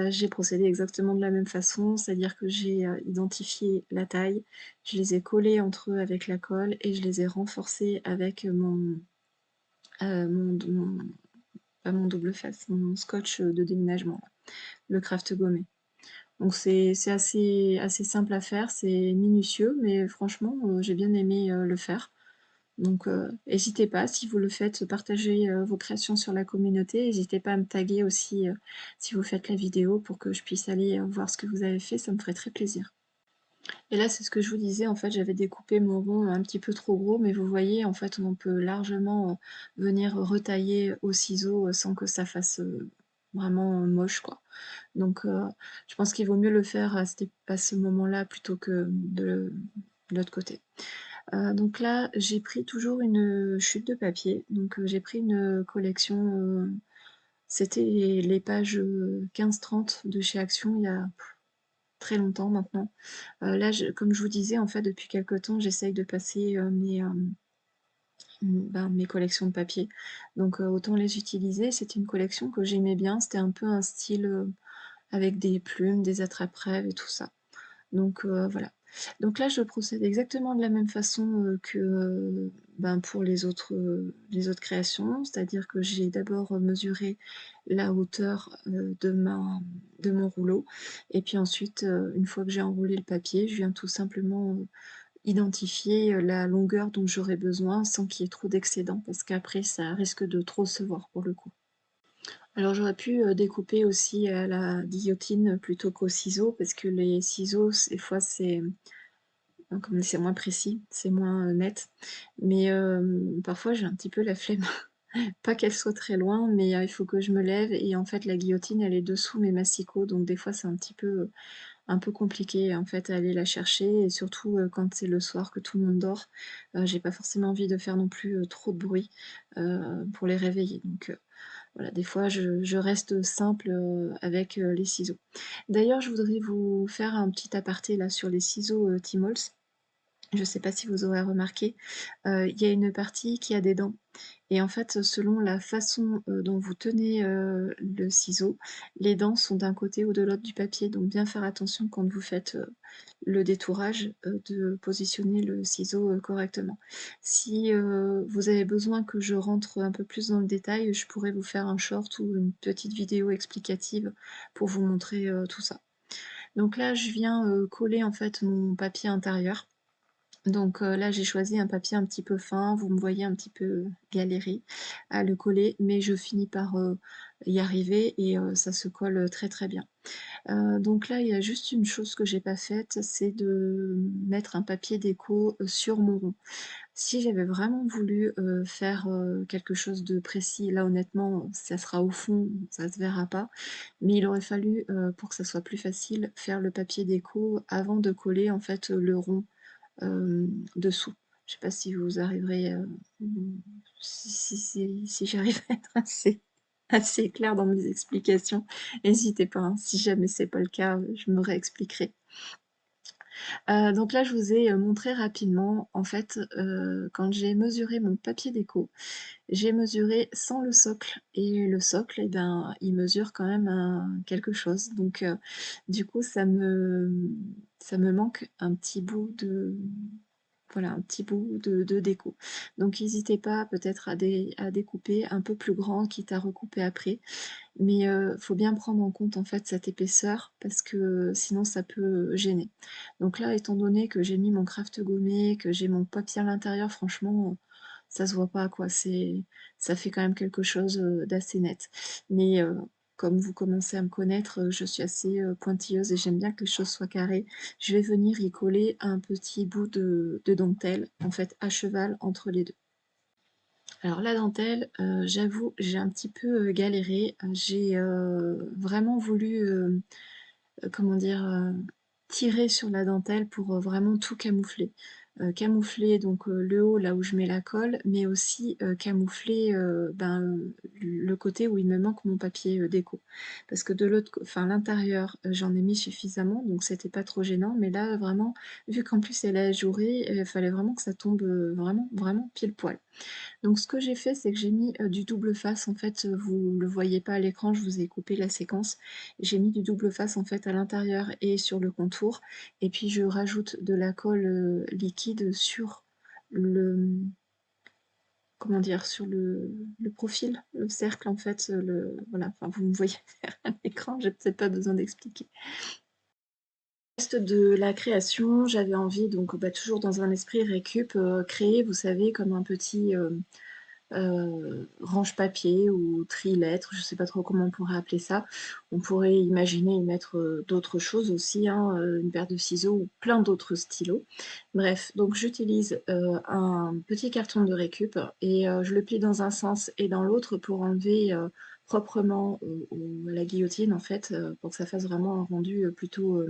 Speaker 1: j'ai procédé exactement de la même façon, c'est-à-dire que j'ai, identifié la taille, je les ai collés entre eux avec la colle et je les ai renforcés avec, mon pas mon double face, mon scotch, de déménagement là, le Craft Gommé. Donc c'est assez simple à faire, c'est minutieux, mais franchement, j'ai bien aimé, le faire. Donc hésitez pas, si vous le faites, partagez, vos créations sur la communauté. N'hésitez pas à me taguer aussi, si vous faites la vidéo pour que je puisse aller, voir ce que vous avez fait, ça me ferait très plaisir. Et là, c'est ce que je vous disais, en fait, j'avais découpé mon rond un petit peu trop gros, mais vous voyez, en fait, on peut largement, venir retailler au ciseau, sans que ça fasse, vraiment, moche, quoi. Donc je pense qu'il vaut mieux le faire à ce moment-là plutôt que de l'autre côté. Donc là, j'ai pris toujours une, chute de papier, donc j'ai pris une, collection, c'était les pages, 15-30 de chez Action il y a très longtemps maintenant. Là, comme je vous disais, en fait, depuis quelque temps, j'essaye de passer, ben, mes collections de papier, donc autant les utiliser. C'était une collection que j'aimais bien, c'était un peu un style, avec des plumes, des attrape-rêves et tout ça. Donc voilà. Donc là, je procède exactement de la même façon, que, ben, pour les autres créations. C'est-à-dire que j'ai d'abord, mesuré la hauteur, de mon rouleau et puis ensuite, une fois que j'ai enroulé le papier, je viens tout simplement, identifier, la longueur dont j'aurai besoin sans qu'il y ait trop d'excédent parce qu'après ça risque de trop se voir pour le coup. Alors j'aurais pu, découper aussi à la guillotine plutôt qu'au ciseau parce que les ciseaux, des fois c'est, comme c'est moins précis, c'est moins, net. Mais, parfois j'ai un petit peu la flemme. Pas qu'elle soit très loin, mais, il faut que je me lève et en fait la guillotine elle est dessous mes massicots, donc des fois c'est un peu compliqué en fait à aller la chercher et surtout, quand c'est le soir que tout le monde dort, j'ai pas forcément envie de faire non plus, trop de bruit, pour les réveiller. Donc, voilà, des fois je reste simple, avec, les ciseaux. D'ailleurs, je voudrais vous faire un petit aparté là sur les ciseaux, Timols. Je ne sais pas si vous aurez remarqué, il y a une partie qui a des dents et en fait, selon la façon, dont vous tenez, le ciseau, les dents sont d'un côté ou de l'autre du papier, donc bien faire attention quand vous faites, le détourage, de positionner le ciseau, correctement. Si, vous avez besoin que je rentre un peu plus dans le détail, je pourrais vous faire un short ou une petite vidéo explicative pour vous montrer, tout ça. Donc là, je viens, coller en fait mon papier intérieur. Donc là, j'ai choisi un papier un petit peu fin. Vous me voyez un petit peu galérer à le coller, mais je finis par, y arriver et ça se colle, très, très bien. Donc là, il y a juste une chose que j'ai pas faite, c'est de mettre un papier déco, sur mon rond. Si j'avais vraiment voulu, faire, quelque chose de précis, là honnêtement, ça sera au fond, ça se verra pas, mais il aurait fallu, pour que ça soit plus facile, faire le papier déco avant de coller en fait, le rond dessous. Je sais pas si vous arriverez, si j'arrive à être assez claire dans mes explications. N'hésitez pas, hein, si jamais c'est pas le cas, je me réexpliquerai. Donc là, je vous ai montré rapidement, en fait, quand j'ai mesuré mon papier déco, j'ai mesuré sans le socle et le socle, et ben, il mesure quand même quelque chose. Donc, du coup, ça me manque un petit bout de, voilà, un petit bout de déco. Donc, n'hésitez pas peut-être à découper un peu plus grand, quitte à recouper après. Mais faut bien prendre en compte en fait cette épaisseur parce que sinon ça peut gêner. Donc là, étant donné que j'ai mis mon craft gommé, que j'ai mon papier à l'intérieur, franchement, ça se voit pas quoi. Ça fait quand même quelque chose d'assez net. Mais comme vous commencez à me connaître, je suis assez pointilleuse et j'aime bien que les choses soient carrées. Je vais venir y coller un petit bout de dentelle, en fait à cheval entre les deux. Alors la dentelle, j'avoue, j'ai un petit peu, galéré. J'ai, vraiment voulu, comment dire? Tirer sur la dentelle pour, vraiment tout camoufler. Camoufler donc, le haut là où je mets la colle, mais aussi, camoufler, ben, le côté où il me manque mon papier, déco. Parce que de l'autre enfin l'intérieur, j'en ai mis suffisamment, donc c'était pas trop gênant, mais là vraiment, vu qu'en plus elle est ajourée, il fallait vraiment que ça tombe, vraiment, vraiment pile poil. Donc ce que j'ai fait, c'est que j'ai mis, du double face. En fait, vous le voyez pas à l'écran, je vous ai coupé la séquence. J'ai mis du double face, en fait, à l'intérieur et sur le contour et puis je rajoute de la colle, liquide sur le, comment dire? Sur le profil, le cercle, en fait, voilà, enfin, vous me voyez à l'écran, j'ai peut-être pas besoin d'expliquer. Reste de la création, j'avais envie donc, bah, toujours dans un esprit récup, créer, vous savez, comme un petit, range-papier ou tri-lettres, je sais pas trop comment on pourrait appeler ça. On pourrait imaginer y mettre, d'autres choses aussi, hein, une paire de ciseaux ou plein d'autres stylos. Bref, donc j'utilise, un petit carton de récup et je le plie dans un sens et dans l'autre pour enlever, proprement à la guillotine en fait, pour que ça fasse vraiment un rendu, plutôt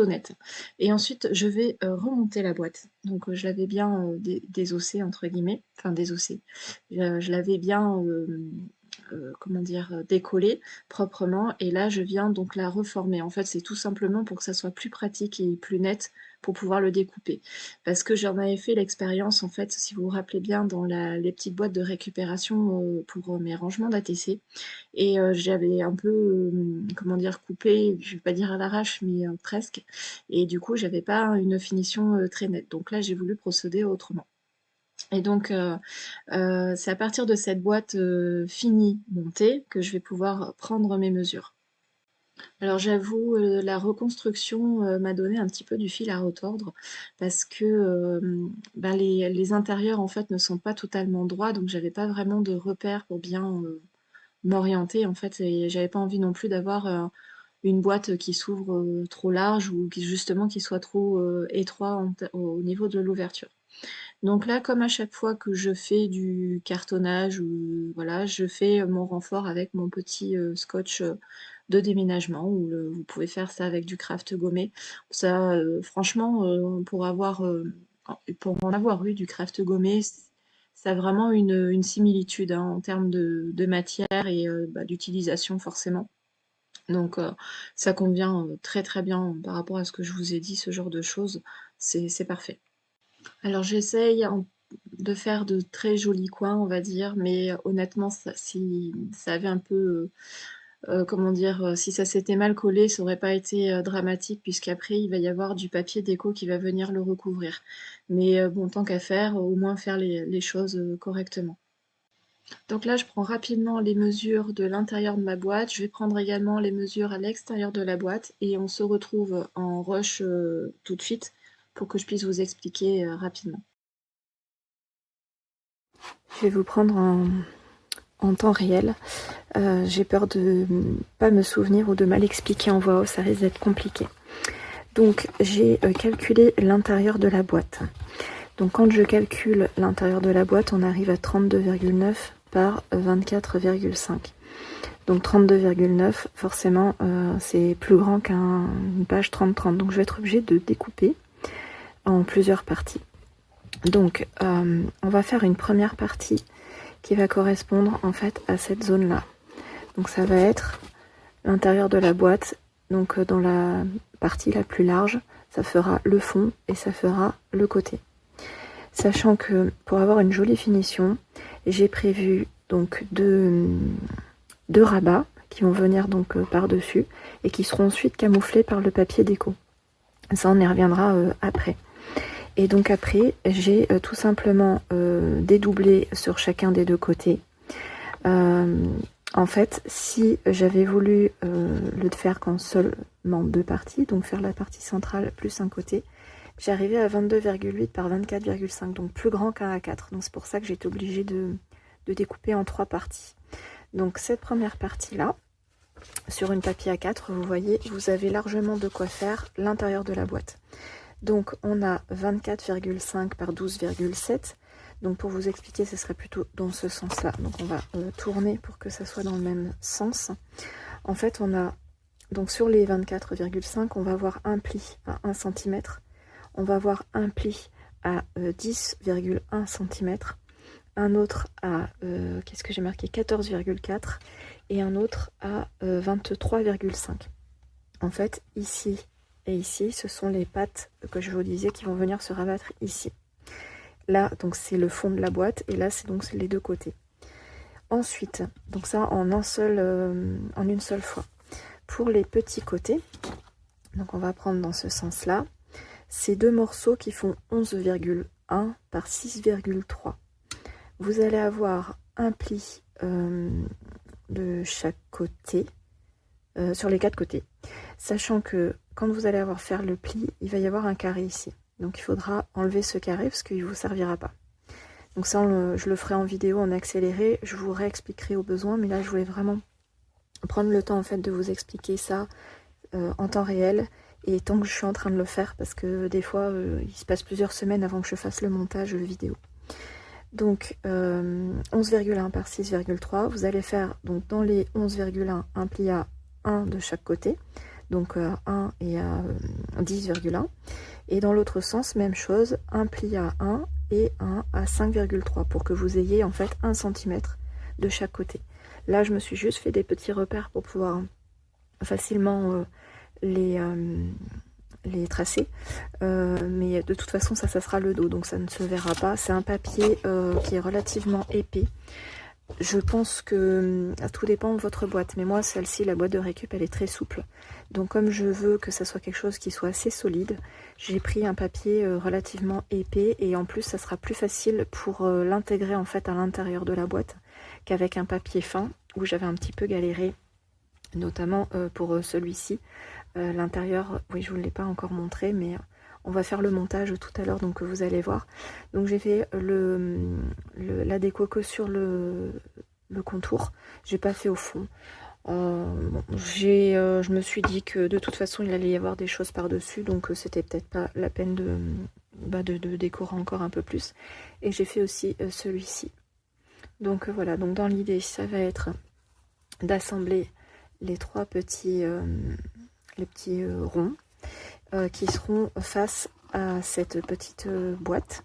Speaker 1: net. Et ensuite, je vais remonter la boîte. Donc, je l'avais bien désossée, entre guillemets, enfin désossée. Je l'avais bien, comment dire, décollée proprement. Et là, je viens donc la reformer. En fait, c'est tout simplement pour que ça soit plus pratique et plus net pour pouvoir le découper. Parce que j'en avais fait l'expérience, en fait, si vous vous rappelez bien, dans les petites boîtes de récupération pour mes rangements d'ATC. Et j'avais un peu, comment dire? Coupé, je vais pas dire à l'arrache, mais presque. Et du coup, j'avais pas une finition, très nette. Donc là, j'ai voulu procéder autrement. Et donc, c'est à partir de cette boîte, finie, montée, que je vais pouvoir prendre mes mesures. Alors j'avoue, la reconstruction, m'a donné un petit peu du fil à retordre parce que, ben, les intérieurs, en fait, ne sont pas totalement droits, donc j'avais pas vraiment de repères pour bien, m'orienter en fait et j'avais pas envie non plus d'avoir, une boîte qui s'ouvre, trop large ou qui justement qui soit trop, étroit au niveau de l'ouverture. Donc là, comme à chaque fois que je fais du cartonnage ou voilà, je fais mon renfort avec mon petit, scotch, de déménagement ou vous pouvez faire ça avec du craft gommé. Ça, franchement, pour en avoir eu du craft gommé, ça a vraiment une similitude, hein, en termes de matière et bah, d'utilisation forcément. Donc ça convient, très, très bien par rapport à ce que je vous ai dit, ce genre de choses, c'est parfait. Alors j'essaye de faire de très jolis coins, on va dire, mais honnêtement, si ça avait un peu, comment dire, si ça s'était mal collé, ça aurait pas été dramatique, puisqu'après il va y avoir du papier déco qui va venir le recouvrir. Mais bon, tant qu'à faire, au moins faire les choses correctement. Donc là, je prends rapidement les mesures de l'intérieur de ma boîte. Je vais prendre également les mesures à l'extérieur de la boîte et on se retrouve en rush tout de suite pour que je puisse vous expliquer rapidement. Je vais vous prendre en temps réel. J'ai peur de pas me souvenir ou de mal expliquer en voix haute, ça risque d'être compliqué. Donc j'ai calculé l'intérieur de la boîte. Donc quand je calcule l'intérieur de la boîte, on arrive à 32,9 par 24,5. Donc 32,9, forcément, c'est plus grand qu'une page 30-30. Donc je vais être obligée de découper en plusieurs parties. Donc on va faire une première partie qui va correspondre en fait à cette zone-là. Donc ça va être l'intérieur de la boîte
Speaker 2: Donc dans la partie la plus large, ça fera le fond et ça fera le côté. Sachant que pour avoir une jolie finition, j'ai prévu donc deux rabats qui vont venir donc par-dessus et qui seront ensuite camouflés par le papier déco. Ça, on y reviendra après. Et donc après, j'ai tout simplement dédoublé sur chacun des deux côtés. En fait, si j'avais voulu le faire qu'en seulement deux parties, donc faire la partie centrale plus un côté, j'arrivais à 22,8 par 24,5, donc plus grand qu'un A4. Donc c'est pour ça que j'ai été obligée de découper en trois parties. Donc cette première partie-là, sur une papier A4, vous voyez, vous avez largement de quoi faire l'intérieur de la boîte. Donc on a 24,5 par 12,7. Donc pour vous expliquer, ce serait plutôt dans ce sens-là. Donc on va tourner pour que ça soit dans le même sens. En fait, on a, donc sur les 24,5, on va avoir un pli à 1 cm. On va avoir un pli à 10,1 cm. Un autre à, qu'est-ce que j'ai marqué, 14,4 et un autre à 23,5. En fait, ici et ici, ce sont les pattes que je vous disais qui vont venir se rabattre ici. Là, donc c'est le fond de la boîte et là, c'est donc les deux côtés. Ensuite, donc ça en une seule fois. Pour les petits côtés, donc on va prendre dans ce sens-là, ces deux morceaux qui font 11,1 par 6,3. Vous allez avoir un pli de chaque côté, sur les quatre côtés, sachant que quand vous allez avoir faire le pli, il va y avoir un carré ici. Donc il faudra enlever ce carré parce qu'il ne vous servira pas. Donc ça, je le ferai en vidéo en accéléré, je vous réexpliquerai au besoin, mais là je voulais vraiment prendre le temps en fait de vous expliquer ça en temps réel et tant que je suis en train de le faire parce que des fois il se passe plusieurs semaines avant que je fasse le montage vidéo. Donc 11,1 par 6,3, vous allez faire donc dans les 11,1 un pli à 1 de chaque côté, donc à 1 et à 10,1, et dans l'autre sens même chose, un pli à 1 et un à 5,3 pour que vous ayez en fait 1 cm de chaque côté. Là je me suis juste fait des petits repères pour pouvoir facilement les tracer, mais de toute façon ça sera le dos, donc ça ne se verra pas. C'est un papier qui est relativement épais. Je pense que tout dépend de votre boîte, mais moi celle-ci, la boîte de récup, elle est très souple. Donc comme je veux que ça soit quelque chose qui soit assez solide, j'ai pris un papier relativement épais et en plus ça sera plus facile pour l'intégrer en fait à l'intérieur de la boîte qu'avec un papier fin où j'avais un petit peu galéré, notamment pour celui-ci. L'intérieur, oui, je ne vous l'ai pas encore montré, mais on va faire le montage tout à l'heure, donc vous allez voir. Donc j'ai fait la déco que sur le contour, j'ai pas fait au fond. Je me suis dit que de toute façon il allait y avoir des choses par-dessus, donc c'était peut-être pas la peine de décorer encore un peu plus. Et j'ai fait aussi celui-ci. Donc voilà, donc dans l'idée, ça va être d'assembler les trois petits ronds qui seront face à cette petite boîte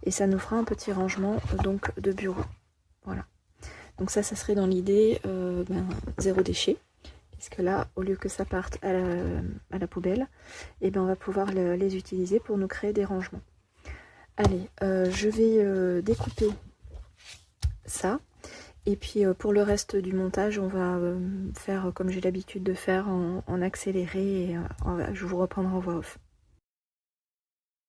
Speaker 2: et ça nous fera un petit rangement donc de bureau. Voilà, donc ça serait dans l'idée zéro déchet, puisque là au lieu que ça parte à la poubelle, et ben on va pouvoir les utiliser pour nous créer des rangements. Allez, je vais découper ça. Et puis pour le reste du montage, on va faire comme j'ai l'habitude de faire en accéléré et je vous reprendrai en voix off.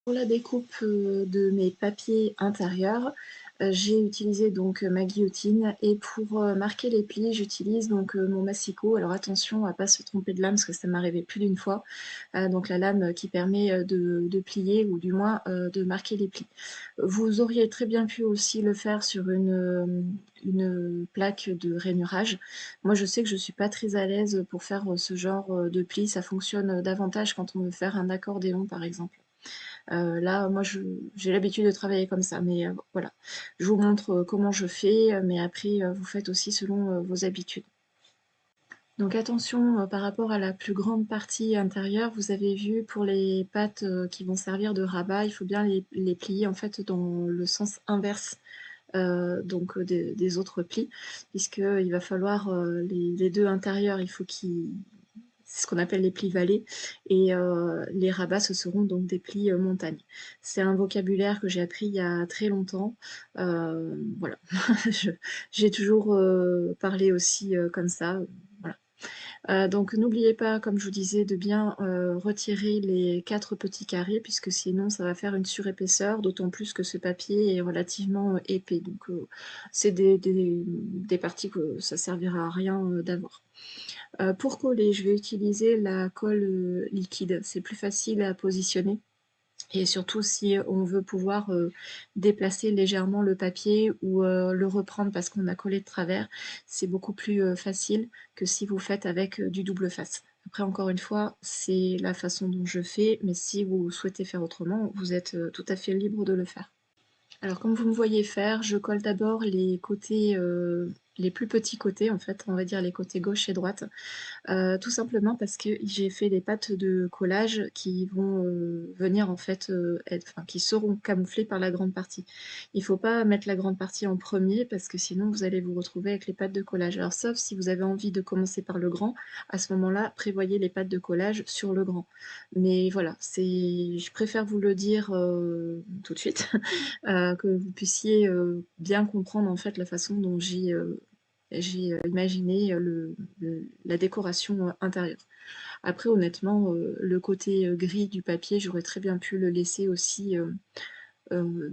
Speaker 1: Pour la découpe de mes papiers intérieurs, j'ai utilisé donc ma guillotine et pour marquer les plis, j'utilise donc mon massicot. Alors attention à pas se tromper de lame parce que ça m'est arrivé plus d'une fois. Donc la lame qui permet de plier ou du moins de marquer les plis. Vous auriez très bien pu aussi le faire sur une plaque de rainurage. Moi je sais que je suis pas très à l'aise pour faire ce genre de plis. Ça fonctionne davantage quand on veut faire un accordéon par exemple. Là, moi, j'ai l'habitude de travailler comme ça, mais voilà. Je vous montre comment je fais, mais après, vous faites aussi selon vos habitudes. Donc attention par rapport à la plus grande partie intérieure, vous avez vu pour les pattes qui vont servir de rabat, il faut bien les plier en fait dans le sens inverse donc des autres plis, puisqu'il va falloir les deux intérieurs, il faut qu'ils c'est ce qu'on appelle les plis vallées et les rabats, ce seront donc des plis, montagnes. C'est un vocabulaire que j'ai appris il y a très longtemps, voilà. Je j'ai toujours, parlé aussi, comme ça, voilà. Donc n'oubliez pas, comme je vous disais, de bien, retirer les 4 petits carrés puisque sinon ça va faire une surépaisseur, d'autant plus que ce papier est relativement, épais. Donc c'est des parties que ça servira à rien, d'avoir. Pour coller, je vais utiliser la colle, liquide. C'est plus facile à positionner et surtout si on veut pouvoir, déplacer légèrement le papier ou, le reprendre parce qu'on a collé de travers, c'est beaucoup plus, facile que si vous faites avec, du double face. Après encore une fois, c'est la façon dont je fais, mais si vous souhaitez faire autrement, vous êtes, tout à fait libre de le faire. Alors comme vous me voyez faire, je colle d'abord les côtés, les plus petits côtés en fait, on va dire les côtés gauche et droite. Tout simplement parce que j'ai fait des pattes de collage qui vont, venir en fait, qui seront camouflées par la grande partie. Il faut pas mettre la grande partie en premier parce que sinon vous allez vous retrouver avec les pattes de collage. Alors sauf si vous avez envie de commencer par le grand, à ce moment-là, prévoyez les pattes de collage sur le grand. Mais voilà, je préfère vous le dire, tout de suite, que vous puissiez, bien comprendre en fait la façon dont j'ai imaginé la décoration intérieure. Après, honnêtement, le côté gris du papier, j'aurais très bien pu le laisser aussi euh,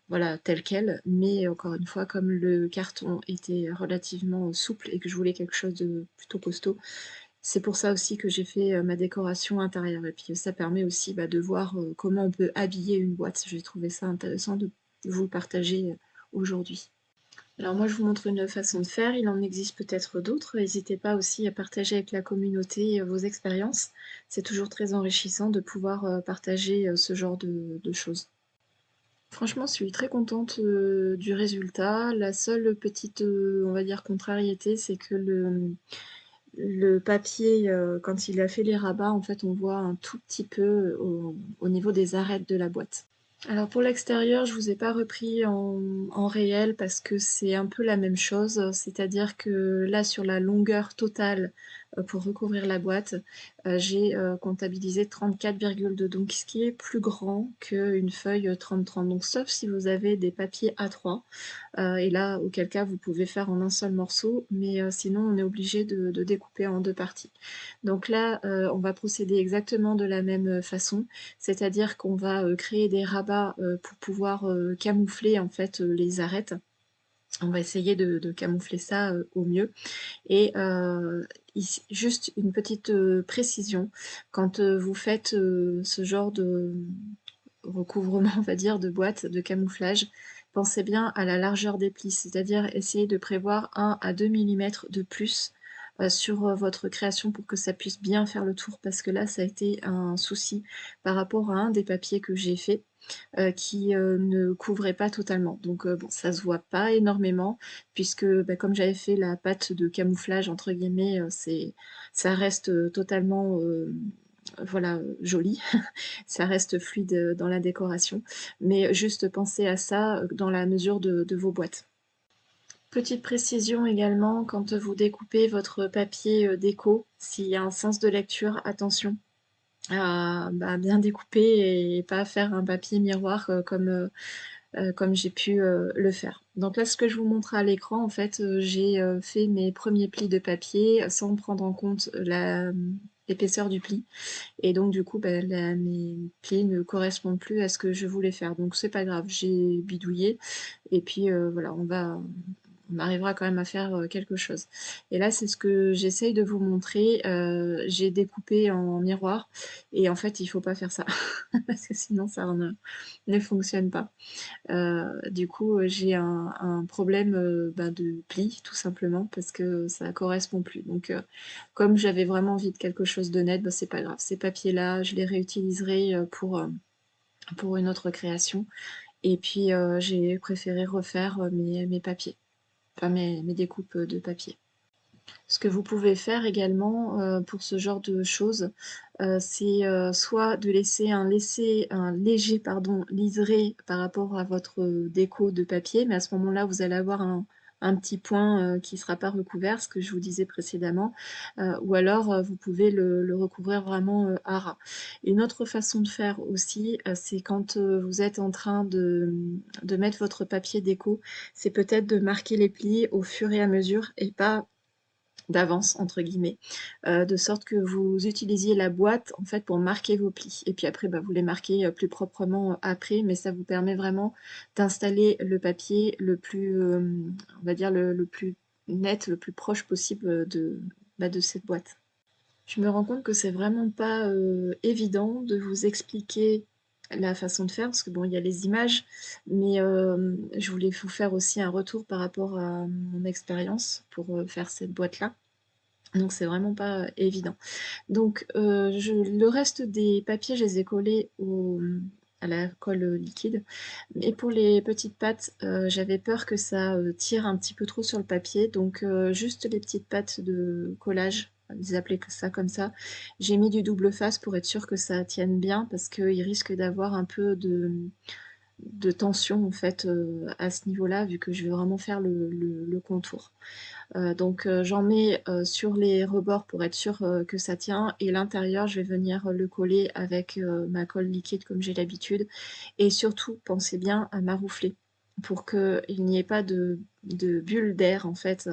Speaker 1: voilà, tel quel, mais encore une fois, comme le carton était relativement souple et que je voulais quelque chose de plutôt costaud, c'est pour ça aussi que j'ai fait ma décoration intérieure. Et puis ça permet aussi bah, de voir comment on peut habiller une boîte. J'ai trouvé ça intéressant de vous le partager aujourd'hui. Alors moi, je vous montre une façon de faire, il en existe peut-être d'autres. N'hésitez pas aussi à partager avec la communauté vos expériences. C'est toujours très enrichissant de pouvoir partager ce genre de choses. Franchement, je suis très contente du résultat. La seule petite, on va dire, contrariété, c'est que le papier, quand il a fait les rabats, en fait, on voit un tout petit peu au niveau des arêtes de la boîte. Alors pour l'extérieur, je vous ai pas repris en réel parce que c'est un peu la même chose, c'est-à-dire que là sur la longueur totale pour recouvrir la boîte, j'ai comptabilisé 34,2, donc ce qui est plus grand qu'une feuille 30-30. Donc sauf si vous avez des papiers A3, et là auquel cas vous pouvez faire en un seul morceau, mais sinon on est obligé de découper en deux parties. Donc là, on va procéder exactement de la même façon, c'est-à-dire qu'on va créer des rabats pour pouvoir camoufler en fait les arêtes. On va essayer de camoufler ça au mieux. Et ici, juste une petite précision, quand vous faites ce genre de recouvrement, on va dire, de boîte de camouflage, pensez bien à la largeur des plis, c'est-à-dire essayez de prévoir 1 à 2 millimètres de plus sur votre création pour que ça puisse bien faire le tour, parce que là, ça a été un souci par rapport à un des papiers que j'ai fait qui ne couvrait pas totalement. Donc bon, ça se voit pas énormément, puisque bah, comme j'avais fait la pâte de camouflage, entre guillemets, ça reste totalement voilà, joli, ça reste fluide dans la décoration, mais juste pensez à ça dans la mesure de vos boîtes. Petite précision également, quand vous découpez votre papier déco, s'il y a un sens de lecture, attention à bah, bien découper et pas faire un papier miroir comme j'ai pu le faire. Donc là, ce que je vous montre à l'écran, en fait, j'ai fait mes premiers plis de papier sans prendre en compte l'épaisseur du pli. Et donc, du coup, bah, mes plis ne correspondent plus à ce que je voulais faire. Donc, c'est pas grave, j'ai bidouillé. Et puis, voilà, on arrivera quand même à faire quelque chose. Et là, c'est ce que j'essaye de vous montrer. J'ai découpé en miroir et en fait, il faut pas faire ça parce que sinon, ça ne fonctionne pas. Du coup, j'ai un problème bah, de pli, tout simplement, parce que ça correspond plus. Donc, comme j'avais vraiment envie de quelque chose de net, bah, c'est pas grave. Ces papiers-là, je les réutiliserai pour une autre création. Et puis, j'ai préféré refaire mes papiers, enfin mes découpes de papier. Ce que vous pouvez faire également pour ce genre de choses, c'est soit de laisser un léger pardon, liseré par rapport à votre déco de papier, mais à ce moment-là, vous allez avoir un petit point qui ne sera pas recouvert, ce que je vous disais précédemment, ou alors vous pouvez le recouvrir vraiment à ras. Une autre façon de faire aussi, c'est quand vous êtes en train de mettre votre papier déco, c'est peut-être de marquer les plis au fur et à mesure et pas d'avance entre guillemets, de sorte que vous utilisiez la boîte en fait pour marquer vos plis et puis après bah, vous les marquez plus proprement après, mais ça vous permet vraiment d'installer le papier le plus on va dire le plus net, le plus proche possible de cette boîte. Je me rends compte que c'est vraiment pas évident de vous expliquer la façon de faire, parce que bon, il y a les images, mais je voulais vous faire aussi un retour par rapport à mon expérience pour faire cette boîte-là. Donc c'est vraiment pas évident. Donc le reste des papiers, je les ai collés à la colle liquide. Et pour les petites pattes, j'avais peur que ça tire un petit peu trop sur le papier. Donc juste les petites pattes de collage, ils appelaient ça comme ça. J'ai mis du double face pour être sûr que ça tienne bien parce qu'il risque d'avoir un peu de tension en fait à ce niveau-là, vu que je vais vraiment faire le contour. Donc j'en mets sur les rebords pour être sûr que ça tient et l'intérieur je vais venir le coller avec ma colle liquide comme j'ai l'habitude et surtout pensez bien à maroufler pour qu'il n'y ait pas de bulles d'air en fait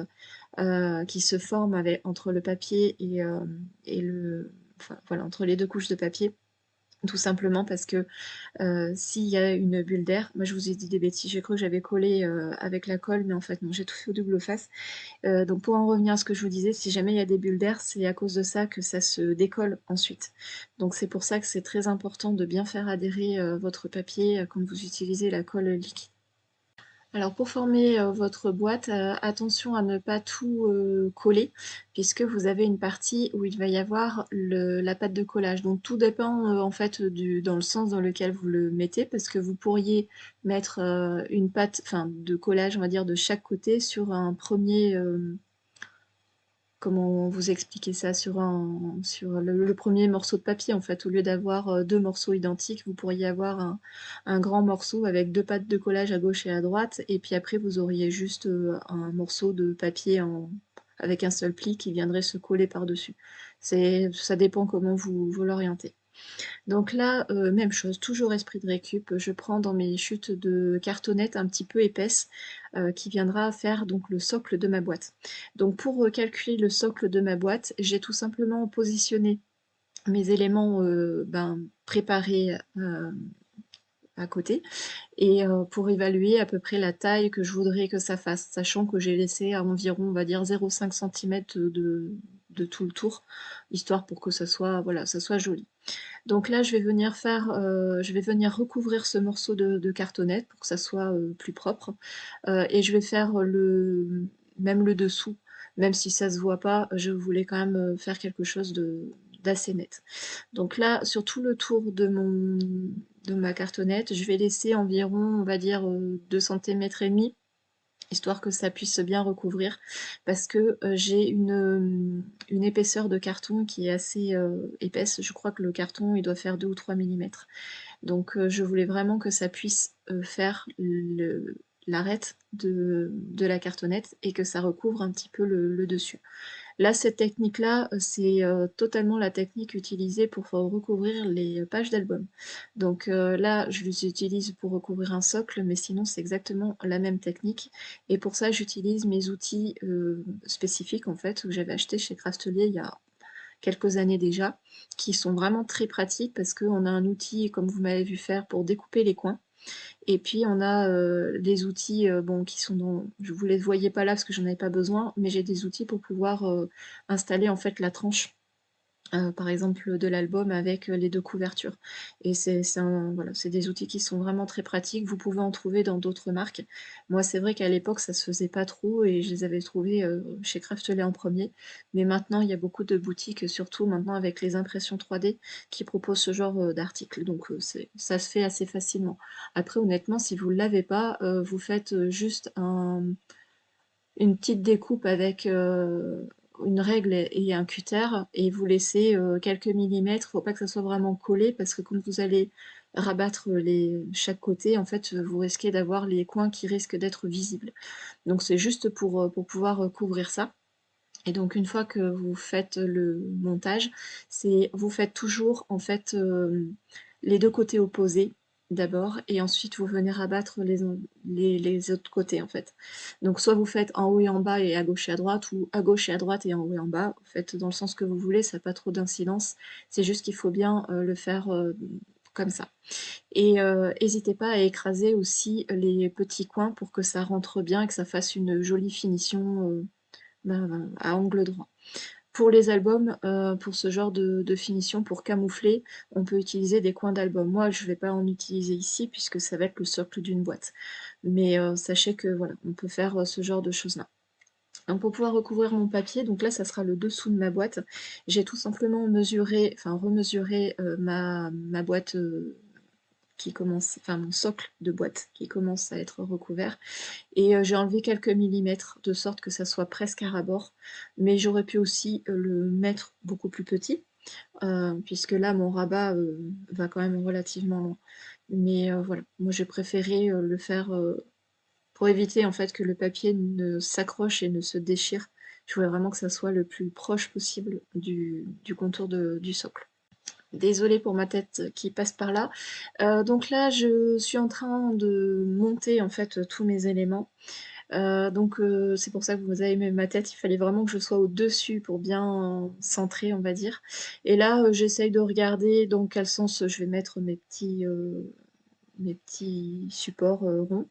Speaker 1: qui se forment entre le papier et enfin, voilà, entre les deux couches de papier. Tout simplement parce que s'il y a une bulle d'air, moi je vous ai dit des bêtises, j'ai cru que j'avais collé avec la colle, mais en fait non, j'ai tout fait au double face. Donc pour en revenir à ce que je vous disais, si jamais il y a des bulles d'air, c'est à cause de ça que ça se décolle ensuite. Donc c'est pour ça que c'est très important de bien faire adhérer votre papier quand vous utilisez la colle liquide. Alors pour former votre boîte, attention à ne pas tout coller, puisque vous avez une partie où il va y avoir la pâte de collage. Donc tout dépend en fait dans le sens dans lequel vous le mettez, parce que vous pourriez mettre une pâte, enfin de collage, on va dire, de chaque côté sur un premier, comment vous expliquer ça, sur le premier morceau de papier en fait. Au lieu d'avoir deux morceaux identiques, vous pourriez avoir un grand morceau avec deux pattes de collage à gauche et à droite, et puis après vous auriez juste un morceau de papier avec un seul pli qui viendrait se coller par-dessus. Ça dépend comment vous l'orientez. Donc là, même chose, toujours esprit de récup, je prends dans mes chutes de cartonnette un petit peu épaisse qui viendra faire donc le socle de ma boîte. Donc pour calculer le socle de ma boîte, j'ai tout simplement positionné mes éléments préparés à côté et pour évaluer à peu près la taille que je voudrais que ça fasse, sachant que j'ai laissé à environ, on va dire, 0,5 cm de tout le tour, histoire pour que ça soit, voilà, ça soit joli. Donc là, je vais venir recouvrir ce morceau de cartonnette pour que ça soit plus propre. Et je vais faire même le dessous, même si ça se voit pas, je voulais quand même faire quelque chose d'assez net. Donc là, sur tout le tour de ma cartonnette, je vais laisser environ, on va dire, 2 cm et demi histoire que ça puisse bien recouvrir, parce que j'ai une épaisseur de carton qui est assez épaisse. Je crois que le carton, il doit faire 2 ou 3 millimètres. Donc je voulais vraiment que ça puisse faire l'arête de la cartonnette et que ça recouvre un petit peu le dessus. Là, cette technique-là, c'est totalement la technique utilisée pour recouvrir les pages d'album. Donc là, je les utilise pour recouvrir un socle, mais sinon, c'est exactement la même technique. Et pour ça, j'utilise mes outils spécifiques, en fait, que j'avais acheté chez Craftelier il y a quelques années déjà, qui sont vraiment très pratiques parce qu'on a un outil, comme vous m'avez vu faire, pour découper les coins. Et puis on a les outils bon, qui sont dans... Je vous les voyais pas là parce que j'en avais pas besoin, mais j'ai des outils pour pouvoir installer en fait la tranche. Par exemple de l'album avec les deux couvertures. Et voilà, c'est des outils qui sont vraiment très pratiques. Vous pouvez en trouver dans d'autres marques. Moi, c'est vrai qu'à l'époque, ça se faisait pas trop et je les avais trouvés chez Craftly en premier. Mais maintenant, il y a beaucoup de boutiques, surtout maintenant avec les impressions 3D, qui proposent ce genre d'articles. Donc, ça se fait assez facilement. Après, honnêtement, si vous ne l'avez pas, vous faites juste une petite découpe avec une règle et un cutter et vous laissez quelques millimètres. Faut pas que ça soit vraiment collé parce que quand vous allez rabattre chaque côté, en fait, vous risquez d'avoir les coins qui risquent d'être visibles. Donc c'est juste pour pouvoir couvrir ça. Et donc une fois que vous faites le montage, vous faites toujours en fait les deux côtés opposés d'abord et ensuite vous venez rabattre les autres côtés en fait. Donc soit vous faites en haut et en bas et à gauche et à droite ou à gauche et à droite et en haut et en bas. Vous faites dans le sens que vous voulez, ça n'a pas trop d'incidence. C'est juste qu'il faut bien le faire comme ça. Et n'hésitez pas à écraser aussi les petits coins pour que ça rentre bien et que ça fasse une jolie finition à angle droit. Pour les albums, pour ce genre de finition, pour camoufler, on peut utiliser des coins d'album. Moi, je ne vais pas en utiliser ici puisque ça va être le socle d'une boîte. Mais sachez que voilà, on peut faire ce genre de choses-là. Donc pour pouvoir recouvrir mon papier, donc là ça sera le dessous de ma boîte, j'ai tout simplement mesuré, enfin remesuré ma boîte qui commence, enfin mon socle de boîte qui commence à être recouvert. Et j'ai enlevé quelques millimètres de sorte que ça soit presque à ras-bord. Mais j'aurais pu aussi le mettre beaucoup plus petit, puisque là mon rabat va quand même relativement loin. Mais voilà, moi j'ai préféré le faire pour éviter en fait que le papier ne s'accroche et ne se déchire. Je voulais vraiment que ça soit le plus proche possible du contour du socle. Désolée pour ma tête qui passe par là. Donc là, je suis en train de monter en fait tous mes éléments. Donc c'est pour ça que vous avez aimé ma tête, il fallait vraiment que je sois au-dessus pour bien centrer, on va dire. Et là, j'essaye de regarder dans quel sens je vais mettre mes petits supports ronds.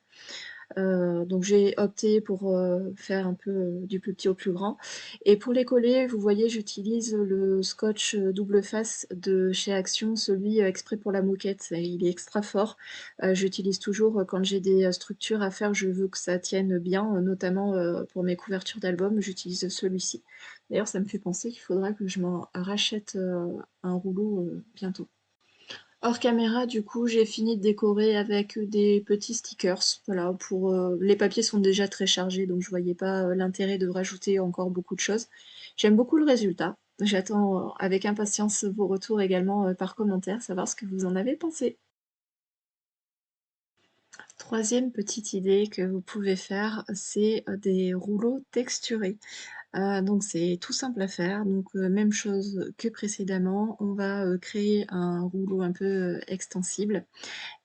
Speaker 1: Donc j'ai opté pour faire un peu du plus petit au plus grand. Et pour les coller, vous voyez, j'utilise le scotch double face de chez Action, celui exprès pour la moquette. Et il est extra fort. J'utilise toujours quand j'ai des structures à faire, je veux que ça tienne bien, notamment pour mes couvertures d'albums, j'utilise celui-ci. D'ailleurs, ça me fait penser qu'il faudra que je m'en rachète un rouleau bientôt. Hors caméra, du coup, j'ai fini de décorer avec des petits stickers. Voilà, les papiers sont déjà très chargés, donc je voyais pas l'intérêt de rajouter encore beaucoup de choses. J'aime beaucoup le résultat. J'attends avec impatience vos retours également par commentaire, savoir ce que vous en avez pensé. Troisième petite idée que vous pouvez faire, c'est des rouleaux texturés. Donc c'est tout simple à faire, donc même chose que précédemment, on va créer un rouleau un peu extensible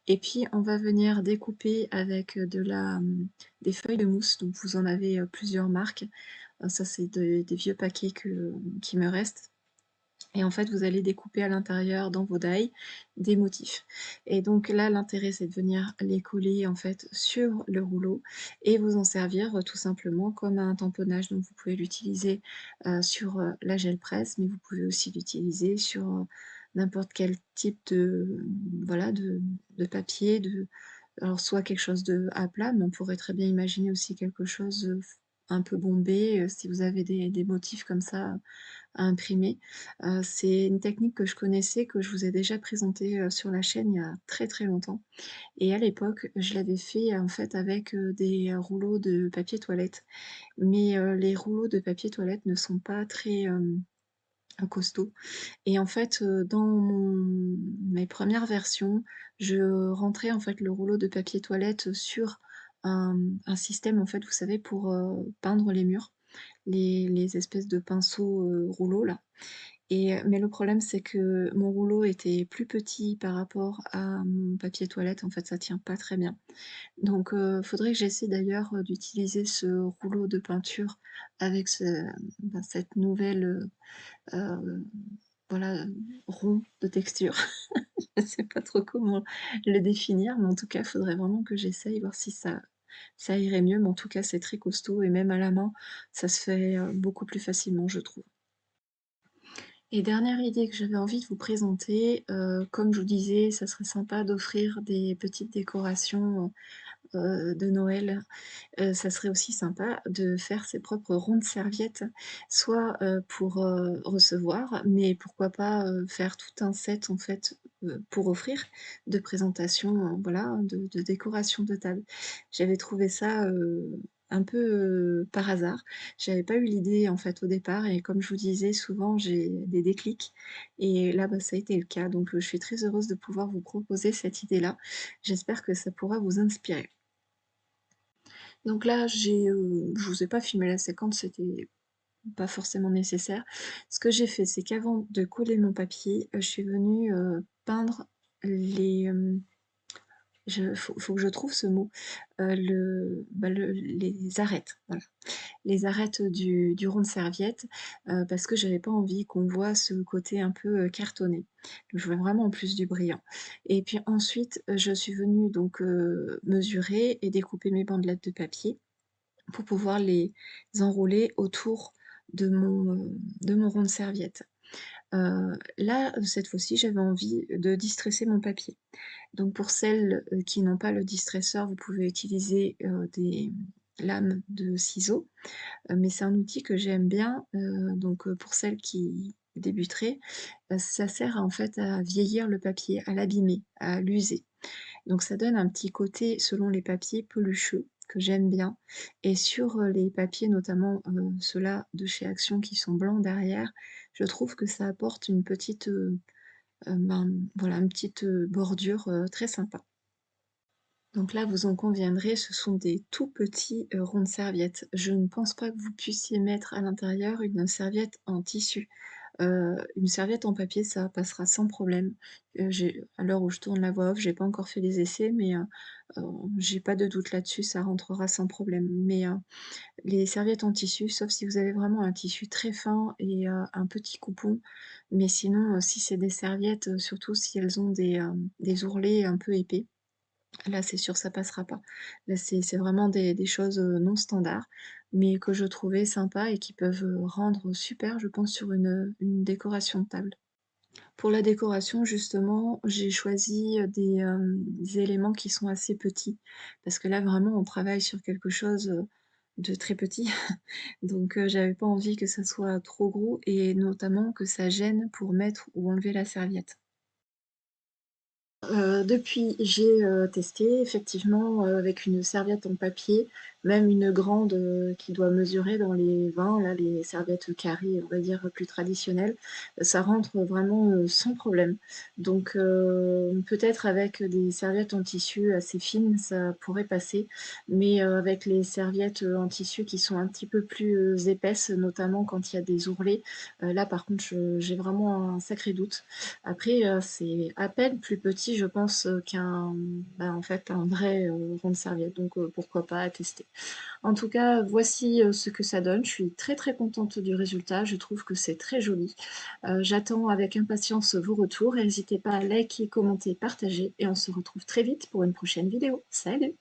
Speaker 1: et puis on va venir découper avec des feuilles de mousse, donc vous en avez plusieurs marques. Ça c'est des vieux paquets qui me restent. Et en fait, vous allez découper à l'intérieur dans vos die des motifs. Et donc là, l'intérêt, c'est de venir les coller en fait sur le rouleau et vous en servir tout simplement comme un tamponnage. Donc vous pouvez l'utiliser sur la gel presse, mais vous pouvez aussi l'utiliser sur n'importe quel type voilà, de papier, alors soit quelque chose à plat, mais on pourrait très bien imaginer aussi quelque chose un peu bombé, si vous avez des motifs comme ça à imprimer. C'est une technique que je connaissais, que je vous ai déjà présentée sur la chaîne il y a très très longtemps. Et à l'époque, je l'avais fait en fait avec des rouleaux de papier toilette. Mais les rouleaux de papier toilette ne sont pas très costauds. Et en fait, dans mes premières versions, je rentrais en fait le rouleau de papier toilette sur un système en fait, vous savez, pour peindre les murs, les espèces de pinceaux rouleaux là. Mais le problème, c'est que mon rouleau était plus petit par rapport à mon papier toilette. En fait, ça tient pas très bien. Donc, faudrait que j'essaie d'ailleurs d'utiliser ce rouleau de peinture avec cette nouvelle, voilà, rond de texture. Je sais pas trop comment le définir, mais en tout cas, il faudrait vraiment que j'essaye, voir si ça irait mieux. Mais en tout cas, c'est très costaud et même à la main, ça se fait beaucoup plus facilement, je trouve. Et dernière idée que j'avais envie de vous présenter, comme je vous disais, ça serait sympa d'offrir des petites décorations de Noël. Ça serait aussi sympa de faire ses propres rondes serviettes, soit pour recevoir, mais pourquoi pas faire tout un set en fait pour offrir de présentation, voilà, de décoration de table. J'avais trouvé ça un peu, par hasard. J'avais pas eu l'idée, en fait, au départ et comme je vous disais, souvent j'ai des déclics et là, bah, ça a été le cas donc je suis très heureuse de pouvoir vous proposer cette idée-là. J'espère que ça pourra vous inspirer. Donc là, je vous ai pas filmé la séquence, c'était pas forcément nécessaire. Ce que j'ai fait, c'est qu'avant de coller mon papier, je suis venue, peindre les, faut que je trouve ce mot, les arêtes, voilà. Les arêtes du rond de serviette, parce que j'avais pas envie qu'on voit ce côté un peu, cartonné. Donc je voulais vraiment en plus du brillant et puis ensuite, je suis venue donc, mesurer et découper mes bandelettes de papier pour pouvoir les enrouler autour de mon rond de serviette. Là, cette fois-ci, j'avais envie de distresser mon papier. Donc pour celles, qui n'ont pas le distresseur, vous pouvez utiliser, des lames de ciseaux, mais c'est un outil que j'aime bien, donc pour celles qui débuteraient, ça sert en fait à vieillir le papier, à l'abîmer, à l'user. Donc ça donne un petit côté, selon les papiers, pelucheux, que j'aime bien et sur, les papiers notamment, ceux-là de chez Action qui sont blancs derrière, je trouve que ça apporte une petite, ben, voilà, une petite, bordure, très sympa. Donc là, vous en conviendrez, ce sont des tout petits, ronds de serviettes. Je ne pense pas que vous puissiez mettre à l'intérieur une serviette en tissu. Une serviette en papier, ça passera sans problème. J'ai à l'heure où je tourne la voix off, j'ai pas encore fait les essais, mais j'ai pas de doute là-dessus, ça rentrera sans problème. Mais les serviettes en tissu, sauf si vous avez vraiment un tissu très fin et un petit coupon, mais sinon, si c'est des serviettes, surtout si elles ont des ourlets un peu épais, là, c'est sûr, ça passera pas. Là, c'est vraiment des choses, non standards, mais que je trouvais sympas et qui peuvent, rendre super, je pense, sur une décoration de table. Pour la décoration, justement, j'ai choisi, des éléments qui sont assez petits, parce que là, vraiment, on travaille sur quelque chose, de très petit, donc j'avais pas envie que ça soit trop gros et notamment que ça gêne pour mettre ou enlever la serviette. Depuis, j'ai, testé effectivement, avec une serviette en papier, même une grande, qui doit mesurer dans les 20 là, les serviettes carrées, on va dire, plus traditionnelles. Ça rentre vraiment, sans problème. Donc peut-être avec des serviettes en tissu assez fines, ça pourrait passer, mais avec les serviettes, en tissu qui sont un petit peu plus, épaisses, notamment quand il y a des ourlets, là par contre j'ai vraiment un sacré doute. Après, c'est à peine plus petit, je pense, qu'un bah, en fait, un vrai, rond de serviette, donc pourquoi pas à tester. En tout cas, voici, ce que ça donne. Je suis très, très contente du résultat. Je trouve que c'est très joli. J'attends avec impatience vos retours. N'hésitez pas à liker, commenter, partager et on se retrouve très vite pour une prochaine vidéo. Salut!